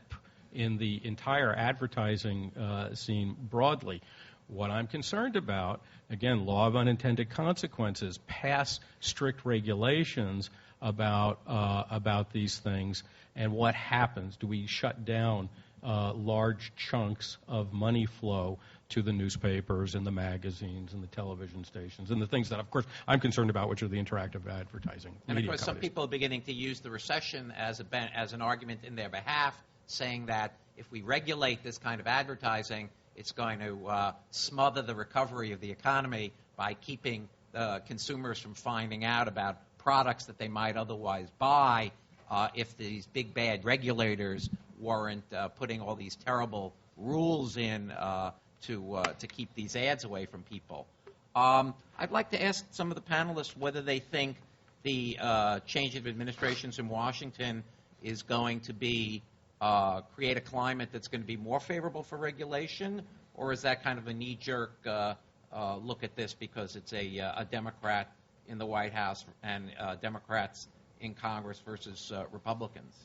in the entire advertising scene broadly. What I'm concerned about, again, law of unintended consequences, pass strict regulations about these things, and what happens? Do we shut down large chunks of money flow to the newspapers and the magazines and the television stations and the things that, of course, I'm concerned about, which are the interactive advertising And, media of course, some companies. people are beginning to use the recession as an argument in their behalf, saying that if we regulate this kind of advertising, it's going to smother the recovery of the economy by keeping consumers from finding out about products that they might otherwise buy if these big bad regulators weren't putting all these terrible rules in to keep these ads away from people. I'd like to ask some of the panelists whether they think the change of administrations in Washington is going to be create a climate that's going to be more favorable for regulation, or is that kind of a knee-jerk look at this because it's a Democrat in the White House and Democrats in Congress versus Republicans?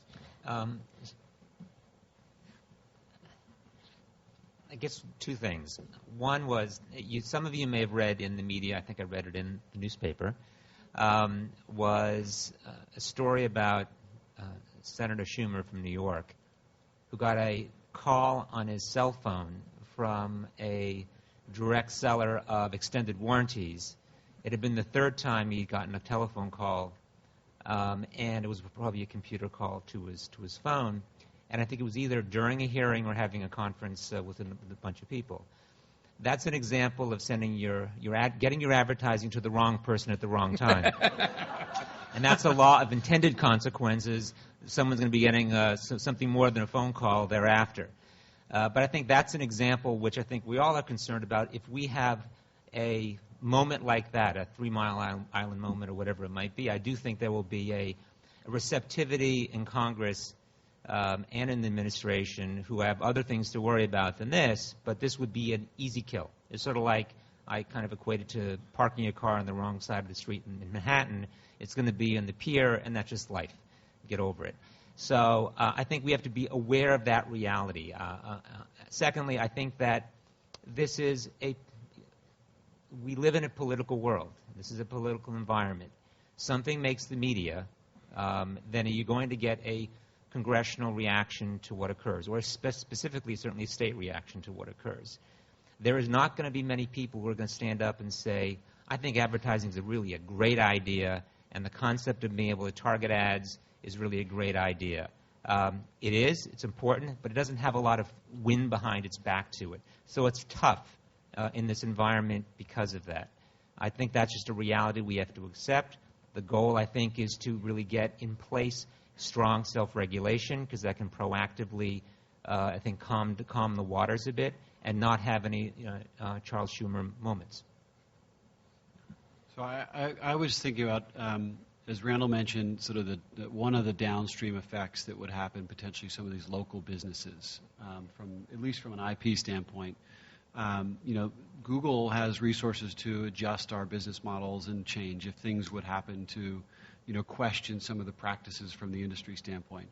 I guess two things. One was, some of you may have read in the media, I think I read it in the newspaper, was a story about Senator Schumer from New York, who got a call on his cell phone from a direct seller of extended warranties. It had been the third time he'd gotten a telephone call, and it was probably a computer call to his phone. And I think it was either during a hearing or having a conference with a bunch of people. That's an example of sending getting your advertising to the wrong person at the wrong time. And that's a law of intended consequences. Someone's going to be getting something more than a phone call thereafter. But I think that's an example which I think we all are concerned about. If we have a moment like that, a 3 Mile Island moment or whatever it might be, I do think there will be a receptivity in Congress and in the administration who have other things to worry about than this, but this would be an easy kill. It's sort of like I kind of equated to parking your car on the wrong side of the street in Manhattan. It's going to be in the pier, and that's just life. Get over it. So I think we have to be aware of that reality. Secondly, I think that we live in a political world. This is a political environment. Something makes the media, then are you going to get a congressional reaction to what occurs, or specifically certainly a state reaction to what occurs? There is not going to be many people who are going to stand up and say, I think advertising is really a great idea, and the concept of being able to target ads is really a great idea. It's important, but it doesn't have a lot of wind behind its back to it. So it's tough in this environment because of that. I think that's just a reality we have to accept. The goal, I think, is to really get in place strong self-regulation, because that can proactively, I think, calm the waters a bit and not have any Charles Schumer moments. So I was thinking about, as Randall mentioned, sort of one of the downstream effects that would happen potentially some of these local businesses, at least from an IP standpoint. Google has resources to adjust our business models and change if things would happen to question some of the practices from the industry standpoint.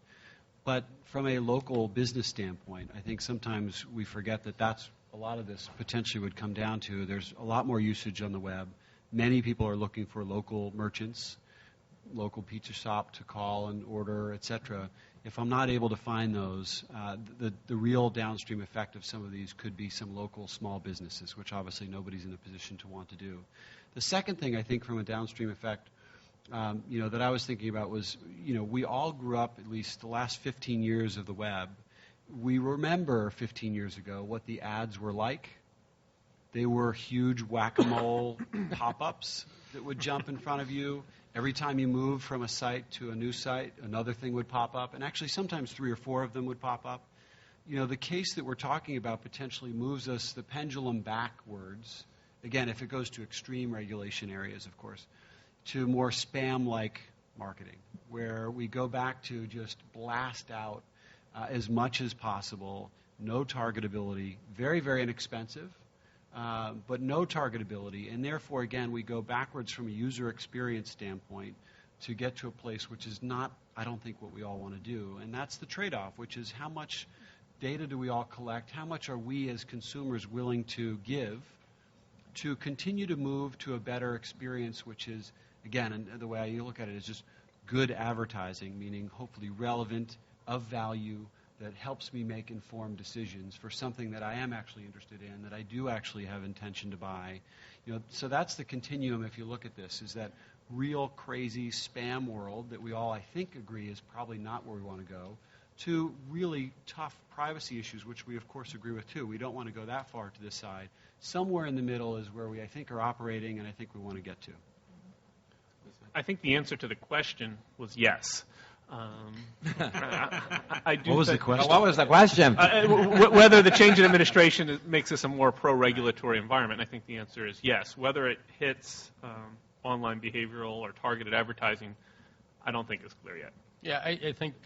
But from a local business standpoint, I think sometimes we forget that that's a lot of this potentially would come down to. There's a lot more usage on the web. Many people are looking for local merchants, local pizza shop to call and order, etc. If I'm not able to find those, the real downstream effect of some of these could be some local small businesses, which obviously nobody's in a position to want to do. The second thing I think from a downstream effect that I was thinking about was, we all grew up, at least the last 15 years of the web. We remember 15 years ago what the ads were like. They were huge whack-a-mole pop-ups that would jump in front of you. Every time you moved from a site to a new site, another thing would pop up. And actually, sometimes 3 or 4 of them would pop up. The case that we're talking about potentially moves us the pendulum backwards. Again, if it goes to extreme regulation areas, of course, to more spam-like marketing, where we go back to just blast out as much as possible, no targetability, very, very inexpensive, but no targetability. And therefore, again, we go backwards from a user experience standpoint to get to a place which is not, I don't think, what we all want to do. And that's the trade-off, which is how much data do we all collect? How much are we as consumers willing to give to continue to move to a better experience, which is, again, and the way I look at it is just good advertising, meaning hopefully relevant, of value, that helps me make informed decisions for something that I am actually interested in, that I do actually have intention to buy. So that's the continuum, if you look at this, is that real crazy spam world that we all, I think, agree is probably not where we want to go, to really tough privacy issues, which we, of course, agree with, too. We don't want to go that far to this side. Somewhere in the middle is where we, I think, are operating, and I think we want to get to. I think the answer to the question was yes. I do what was the question? What was the question? Whether the change in administration makes this a more pro-regulatory environment, I think the answer is yes. Whether it hits online behavioral or targeted advertising, I don't think is clear yet. Yeah, I think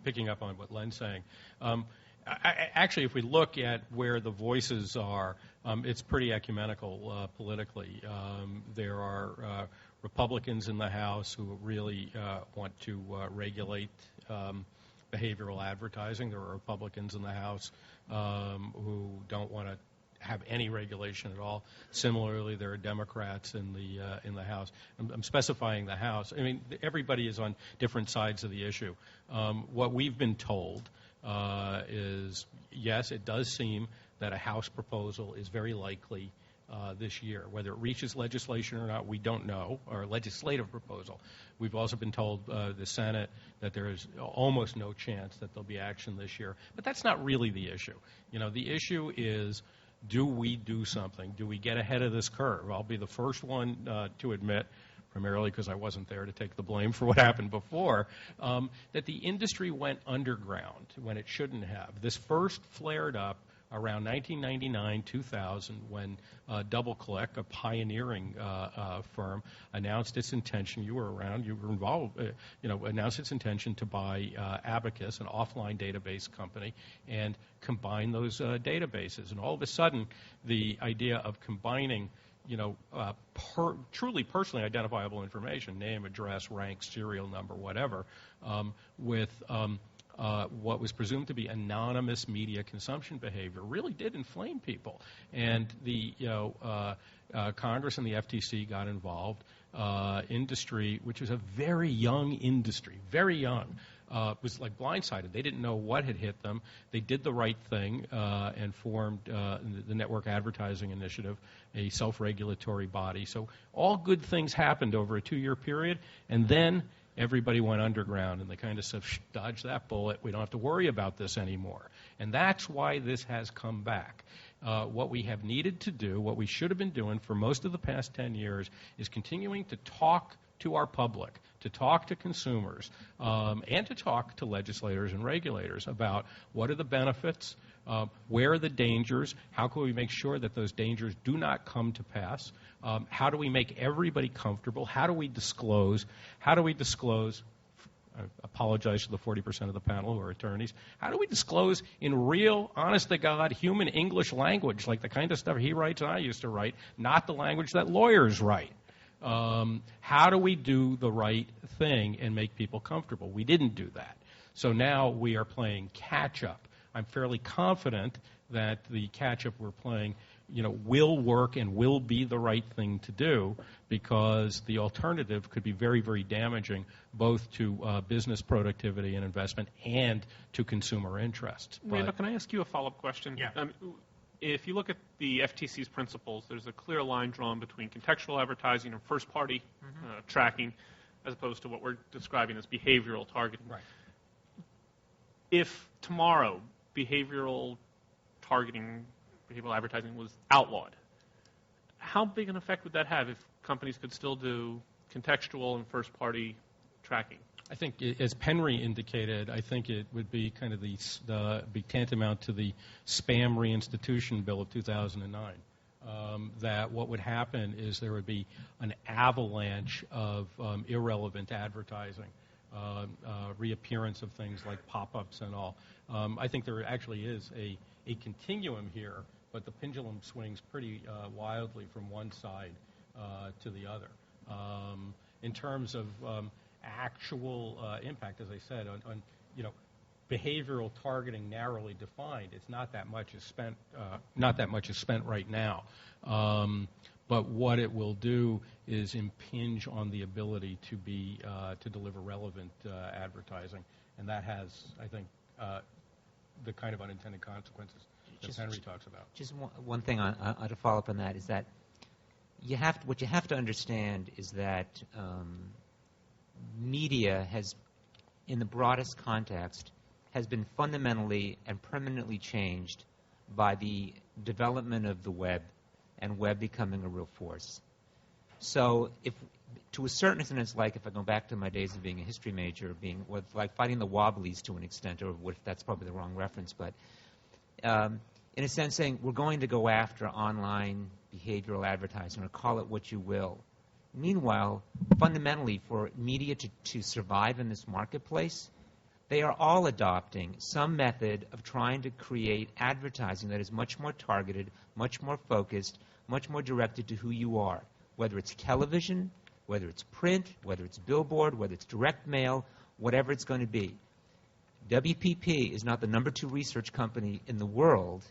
picking up on what Len's saying, actually, if we look at where the voices are, it's pretty ecumenical politically. There are Republicans in the House who really want to regulate behavioral advertising. There are Republicans in the House who don't want to have any regulation at all. Similarly, there are Democrats in the House. I'm specifying the House. I mean, everybody is on different sides of the issue. What we've been told is, yes, it does seem that a House proposal is very likely this year. Whether it reaches legislation or not, we don't know, or a legislative proposal. We've also been told the Senate that there is almost no chance that there'll be action this year. But that's not really the issue. The issue is, do we do something? Do we get ahead of this curve? I'll be the first one to admit, primarily because I wasn't there to take the blame for what happened before, that the industry went underground when it shouldn't have. This first flared up around 1999, 2000, when DoubleClick, a pioneering firm, announced its intention. You were around, you were involved. Announced its intention to buy Abacus, an offline database company, and combine those databases. And all of a sudden, the idea of combining truly personally identifiable information, name, address, rank, serial number, whatever, with what was presumed to be anonymous media consumption behavior really did inflame people. And the Congress and the FTC got involved. Industry, which was a very young industry, very young, was like blindsided. They didn't know what had hit them. They did the right thing and formed the Network Advertising Initiative, a self-regulatory body. So all good things happened over a 2-year period, and then everybody went underground, and they kind of said, dodge that bullet. We don't have to worry about this anymore. And that's why this has come back. What we have needed to do, what we should have been doing for most of the past 10 years, is continuing to talk to our public, to talk to consumers, and to talk to legislators and regulators about what are the benefits, where are the dangers, how can we make sure that those dangers do not come to pass, how do we make everybody comfortable, how do we disclose, I apologize to the 40% of the panel who are attorneys, how do we disclose in real, honest-to-God, human English language, like the kind of stuff he writes and I used to write, not the language that lawyers write? How do we do the right thing and make people comfortable? We didn't do that. So now we are playing catch-up. I'm fairly confident that the catch-up we're playing will work and will be the right thing to do, because the alternative could be very, very damaging both to business productivity and investment and to consumer interests. Randall, can I ask you a follow-up question? Yeah. If you look at the FTC's principles, there's a clear line drawn between contextual advertising and first-party tracking, as opposed to what we're describing as behavioral targeting. Right. If tomorrow behavioral advertising was outlawed, how big an effect would that have if companies could still do contextual and first-party tracking? I think, as Penry indicated, I think it would be kind of be tantamount to the spam reinstitution bill of 2009. That what would happen is there would be an avalanche of irrelevant advertising, reappearance of things like pop-ups and all. I think there actually is a continuum here, but the pendulum swings pretty wildly from one side to the other. In terms of actual impact, as I said, on behavioral targeting narrowly defined, it's not that much is spent. Not that much is spent right now. But what it will do is impinge on the ability to deliver relevant advertising, and that has, I think, the kind of unintended consequences that Henry talks about. Just one thing to follow up on that is that what you have to understand is that media has, in the broadest context, has been fundamentally and permanently changed by the development of the web and web becoming a real force. So to a certain extent, it's like, if I go back to my days of being a history major, like fighting the Wobblies to an extent, or that's probably the wrong reference, but in a sense saying we're going to go after online behavioral advertising, or call it what you will. Meanwhile, fundamentally, for media to survive in this marketplace, they are all adopting some method of trying to create advertising that is much more targeted, much more focused, much more directed to who you are, whether it's television, whether it's print, whether it's billboard, whether it's direct mail, whatever it's going to be. WPP is not the number 2 research company in the world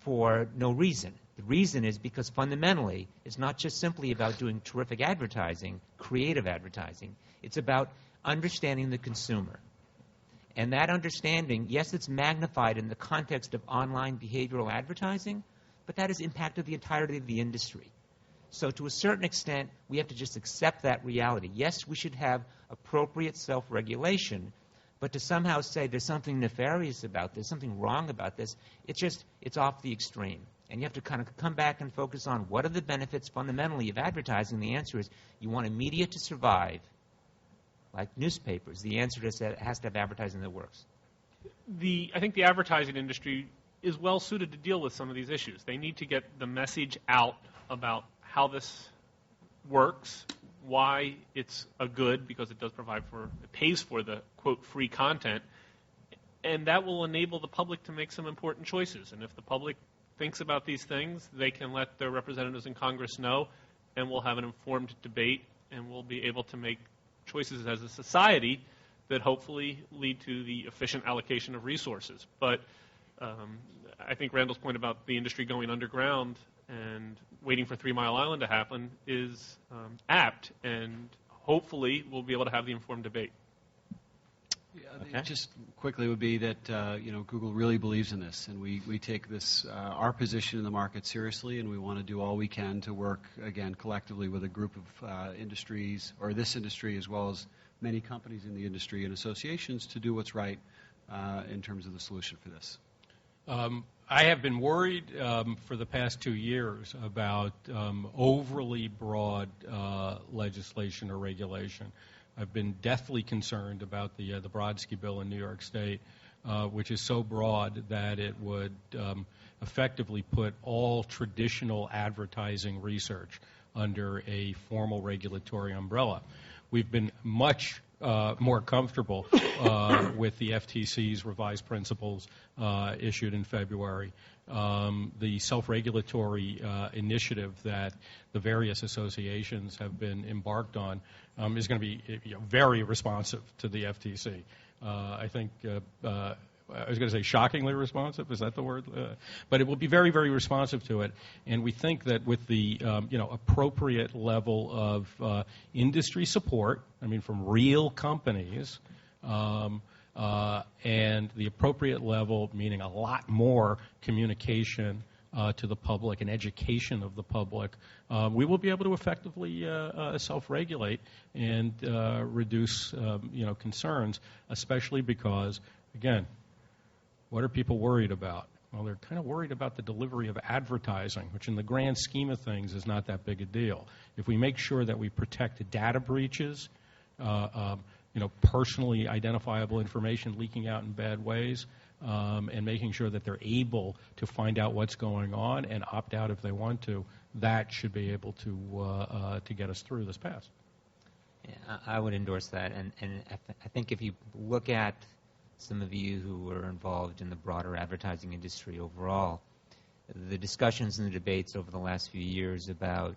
for no reason. The reason is because fundamentally it's not just simply about doing terrific advertising, creative advertising. It's about understanding the consumer. And that understanding, yes, it's magnified in the context of online behavioral advertising, but that has impacted the entirety of the industry. So to a certain extent, we have to just accept that reality. Yes, we should have appropriate self-regulation, but to somehow say there's something nefarious about this, something wrong about this, it's off the extreme. And you have to kind of come back and focus on what are the benefits fundamentally of advertising. The answer is you want a media to survive, like newspapers. The answer is that it has to have advertising that works. I think the advertising industry is well suited to deal with some of these issues. They need to get the message out about how this works, why it's a good, because it pays for the, quote, free content, and that will enable the public to make some important choices. And if the public thinks about these things, they can let their representatives in Congress know, and we'll have an informed debate, and we'll be able to make choices as a society that hopefully lead to the efficient allocation of resources. But I think Randall's point about the industry going underground and waiting for 3 Mile Island to happen is apt, and hopefully we'll be able to have the informed debate. Yeah, just quickly would be that Google really believes in this, and we take this our position in the market seriously, and we want to do all we can to work again collectively with a group of industries, or this industry as well as many companies in the industry and associations, to do what's right in terms of the solution for this. I have been worried for the past 2 years about overly broad legislation or regulation. I've been deathly concerned about the Brodsky bill in New York State, which is so broad that it would effectively put all traditional advertising research under a formal regulatory umbrella. We've been much more comfortable with the FTC's revised principles issued in February. The self-regulatory initiative that the various associations have been embarked on is going to be very responsive to the FTC. I think I was going to say shockingly responsive. Is that the word? But it will be very, very responsive to it. And we think that with the appropriate level of industry support, I mean from real companies, and the appropriate level, meaning a lot more communication to the public and education of the public, we will be able to effectively self-regulate and reduce concerns, especially because, again, what are people worried about? Well, they're kind of worried about the delivery of advertising, which in the grand scheme of things is not that big a deal. If we make sure that we protect data breaches, personally identifiable information leaking out in bad ways, and making sure that they're able to find out what's going on and opt out if they want to, that should be able to get us through this pass. Yeah, I would endorse that. And I think if you look at some of you who were involved in the broader advertising industry overall, the discussions and the debates over the last few years about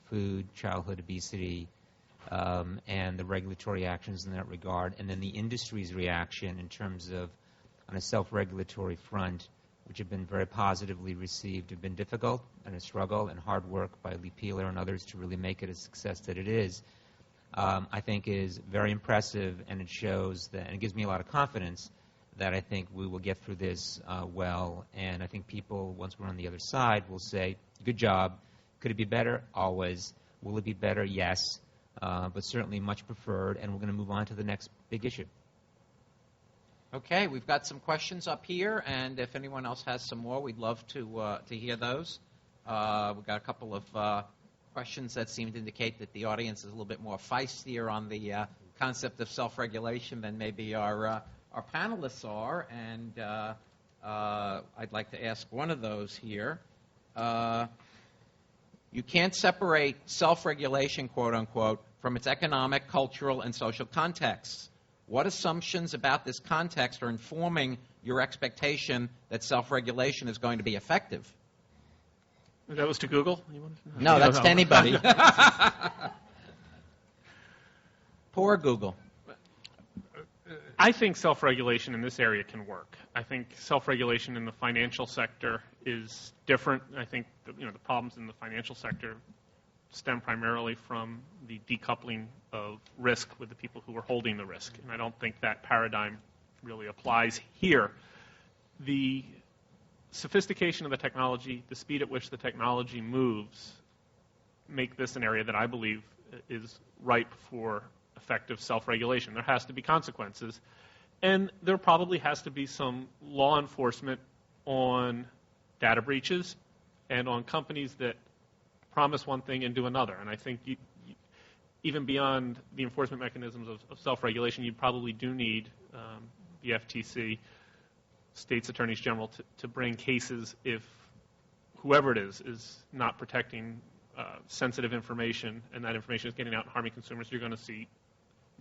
food, childhood obesity, and the regulatory actions in that regard, and then the industry's reaction in terms of on a self-regulatory front, which have been very positively received, have been difficult and a struggle and hard work by Lee Peeler and others to really make it a success that it is, I think is very impressive, and it shows that, and it gives me a lot of confidence that I think we will get through this well, and I think people, once we're on the other side, will say, good job. Could it be better? Always. Will it be better? Yes. But certainly much preferred, and we're going to move on to the next big issue. Okay, we've got some questions up here, and if anyone else has some more, we'd love to hear those. We've got a couple of questions that seem to indicate that the audience is a little bit more feistier on the concept of self-regulation than maybe our panelists are, and I'd like to ask one of those here. You can't separate self-regulation, quote-unquote, from its economic, cultural, and social contexts. What assumptions about this context are informing your expectation that self-regulation is going to be effective? That was to Google? No, that's to anybody. Poor Google. I think self-regulation in this area can work. I think self-regulation in the financial sector is different. I think the problems in the financial sector stem primarily from the decoupling of risk with the people who are holding the risk, and I don't think that paradigm really applies here. The sophistication of the technology, the speed at which the technology moves, make this an area that I believe is ripe for effective self-regulation. There has to be consequences, and there probably has to be some law enforcement on data breaches and on companies that promise one thing and do another. And I think even beyond the enforcement mechanisms of self-regulation, you probably do need the FTC, states' attorneys general, to bring cases if whoever it is not protecting sensitive information, and that information is getting out and harming consumers. You're going to see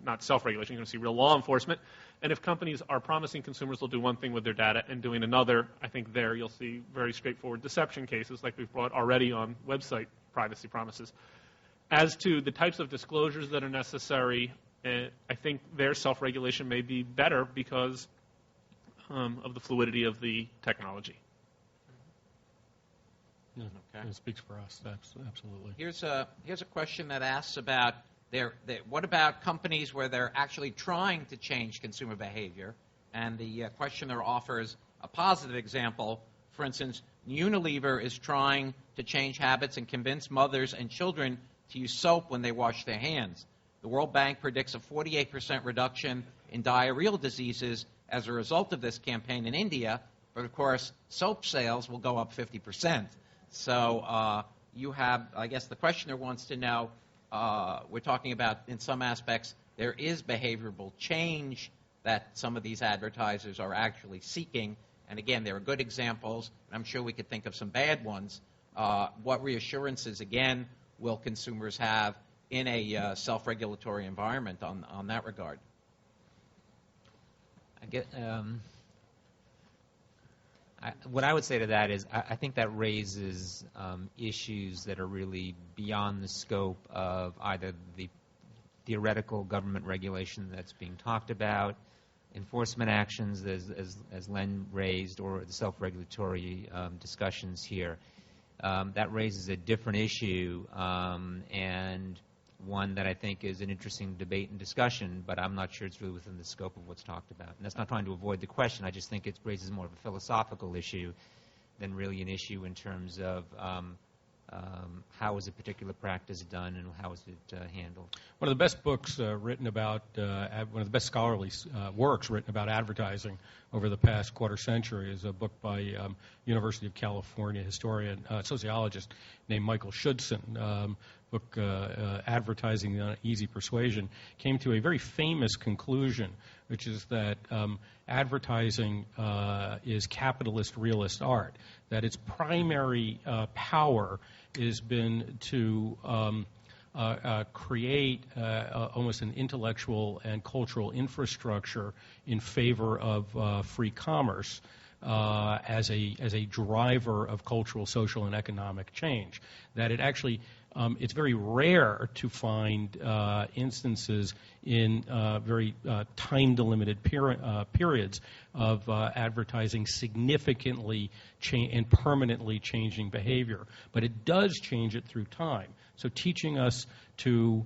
not self-regulation, you're going to see real law enforcement. And if companies are promising consumers they'll do one thing with their data and doing another, I think there you'll see very straightforward deception cases like we've brought already on website privacy promises. As to the types of disclosures that are necessary, I think their self-regulation may be better because of the fluidity of the technology. Okay. It speaks for us, absolutely. Here's a question that asks about what about companies where they're actually trying to change consumer behavior? And the questioner offers a positive example. For instance, Unilever is trying to change habits and convince mothers and children to use soap when they wash their hands. The World Bank predicts a 48% reduction in diarrheal diseases as a result of this campaign in India, but of course, soap sales will go up 50%. So you have, I guess the questioner wants to know, we're talking about, in some aspects, there is behavioral change that some of these advertisers are actually seeking. And again, there are good examples, and I'm sure we could think of some bad ones. What reassurances, again, will consumers have in a self-regulatory environment on that regard? What I would say to that is I think that raises issues that are really beyond the scope of either the theoretical government regulation that's being talked about, enforcement actions as Len raised, or the self-regulatory discussions here. That raises a different issue and one that I think is an interesting debate and discussion, but I'm not sure it's really within the scope of what's talked about. And that's not trying to avoid the question. I just think it raises more of a philosophical issue than really an issue in terms of how is a particular practice done and how is it handled. One of the best books written about, one of the best scholarly works written about advertising over the past quarter century is a book by University of California historian, sociologist named Michael Schudson. Book Advertising the Easy Persuasion, came to a very famous conclusion, which is that advertising is capitalist realist art, that its primary power has been to create almost an intellectual and cultural infrastructure in favor of free commerce as a driver of cultural, social, and economic change. That it actually it's very rare to find instances in very time-delimited periods of advertising significantly and permanently changing behavior. But it does change it through time. So teaching us to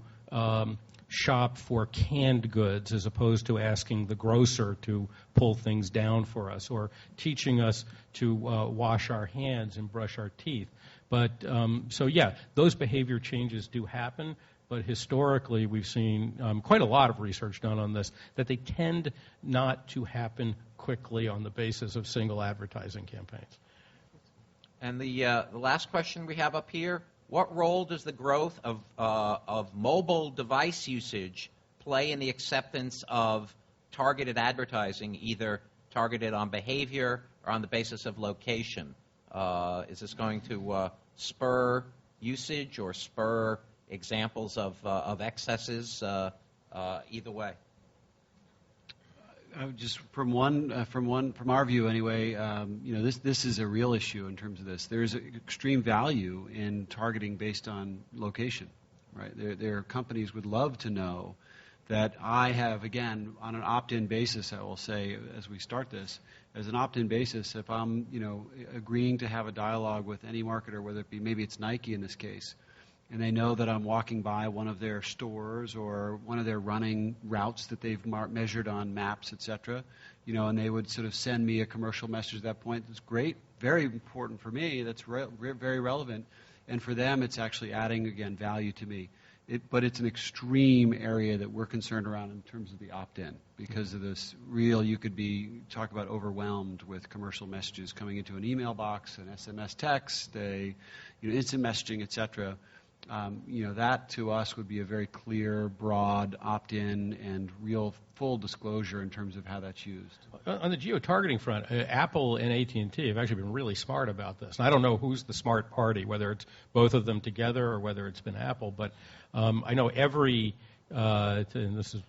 shop for canned goods as opposed to asking the grocer to pull things down for us, or teaching us to wash our hands and brush our teeth. But so yeah, those behavior changes do happen, but historically we've seen quite a lot of research done on this, that they tend not to happen quickly on the basis of single advertising campaigns. And the last question we have up here, what role does the growth of mobile device usage play in the acceptance of targeted advertising, either targeted on behavior or on the basis of location? Is this going to spur usage or spur examples of excesses? Either way. Just from our view anyway, this is a real issue in terms of this. There's extreme value in targeting based on location, right? There are companies would love to know that I have, again, on an opt-in basis, I will say, as we start this, as an opt-in basis, if I'm, agreeing to have a dialogue with any marketer, whether it be, maybe it's Nike in this case, and they know that I'm walking by one of their stores or one of their running routes that they've measured on maps, et cetera, and they would sort of send me a commercial message at that point. It's great, very important for me. That's very relevant. And for them, it's actually adding, again, value to me. But it's an extreme area that we're concerned around in terms of the opt-in because of this you could talk about overwhelmed with commercial messages coming into an email box, an SMS text, instant messaging, et cetera. That to us would be a very clear, broad opt-in and real full disclosure in terms of how that's used. On the geo-targeting front, Apple and AT&T have actually been really smart about this. And I don't know who's the smart party, whether it's both of them together or whether it's been Apple, but I know and this is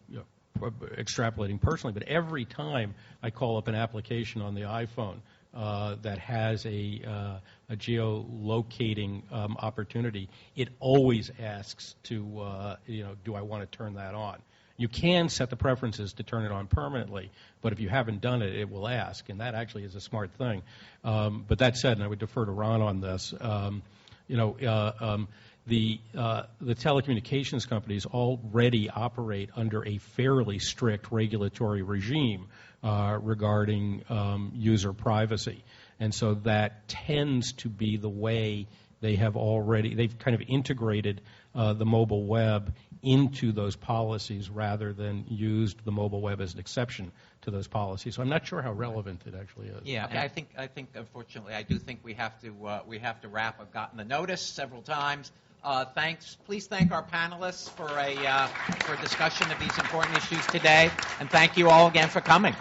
extrapolating personally, but every time I call up an application on the iPhone that has a geolocating opportunity, it always asks to, do I want to turn that on? You can set the preferences to turn it on permanently, but if you haven't done it, it will ask, and that actually is a smart thing. But that said, and I would defer to Ron on this, the telecommunications companies already operate under a fairly strict regulatory regime regarding user privacy. And so that tends to be the way they've kind of integrated the mobile web into those policies rather than used the mobile web as an exception to those policies. So I'm not sure how relevant it actually is. Yeah, I think unfortunately I do think we have to wrap. I've gotten the notice several times. Please thank our panelists for a discussion of these important issues today, and thank you all again for coming.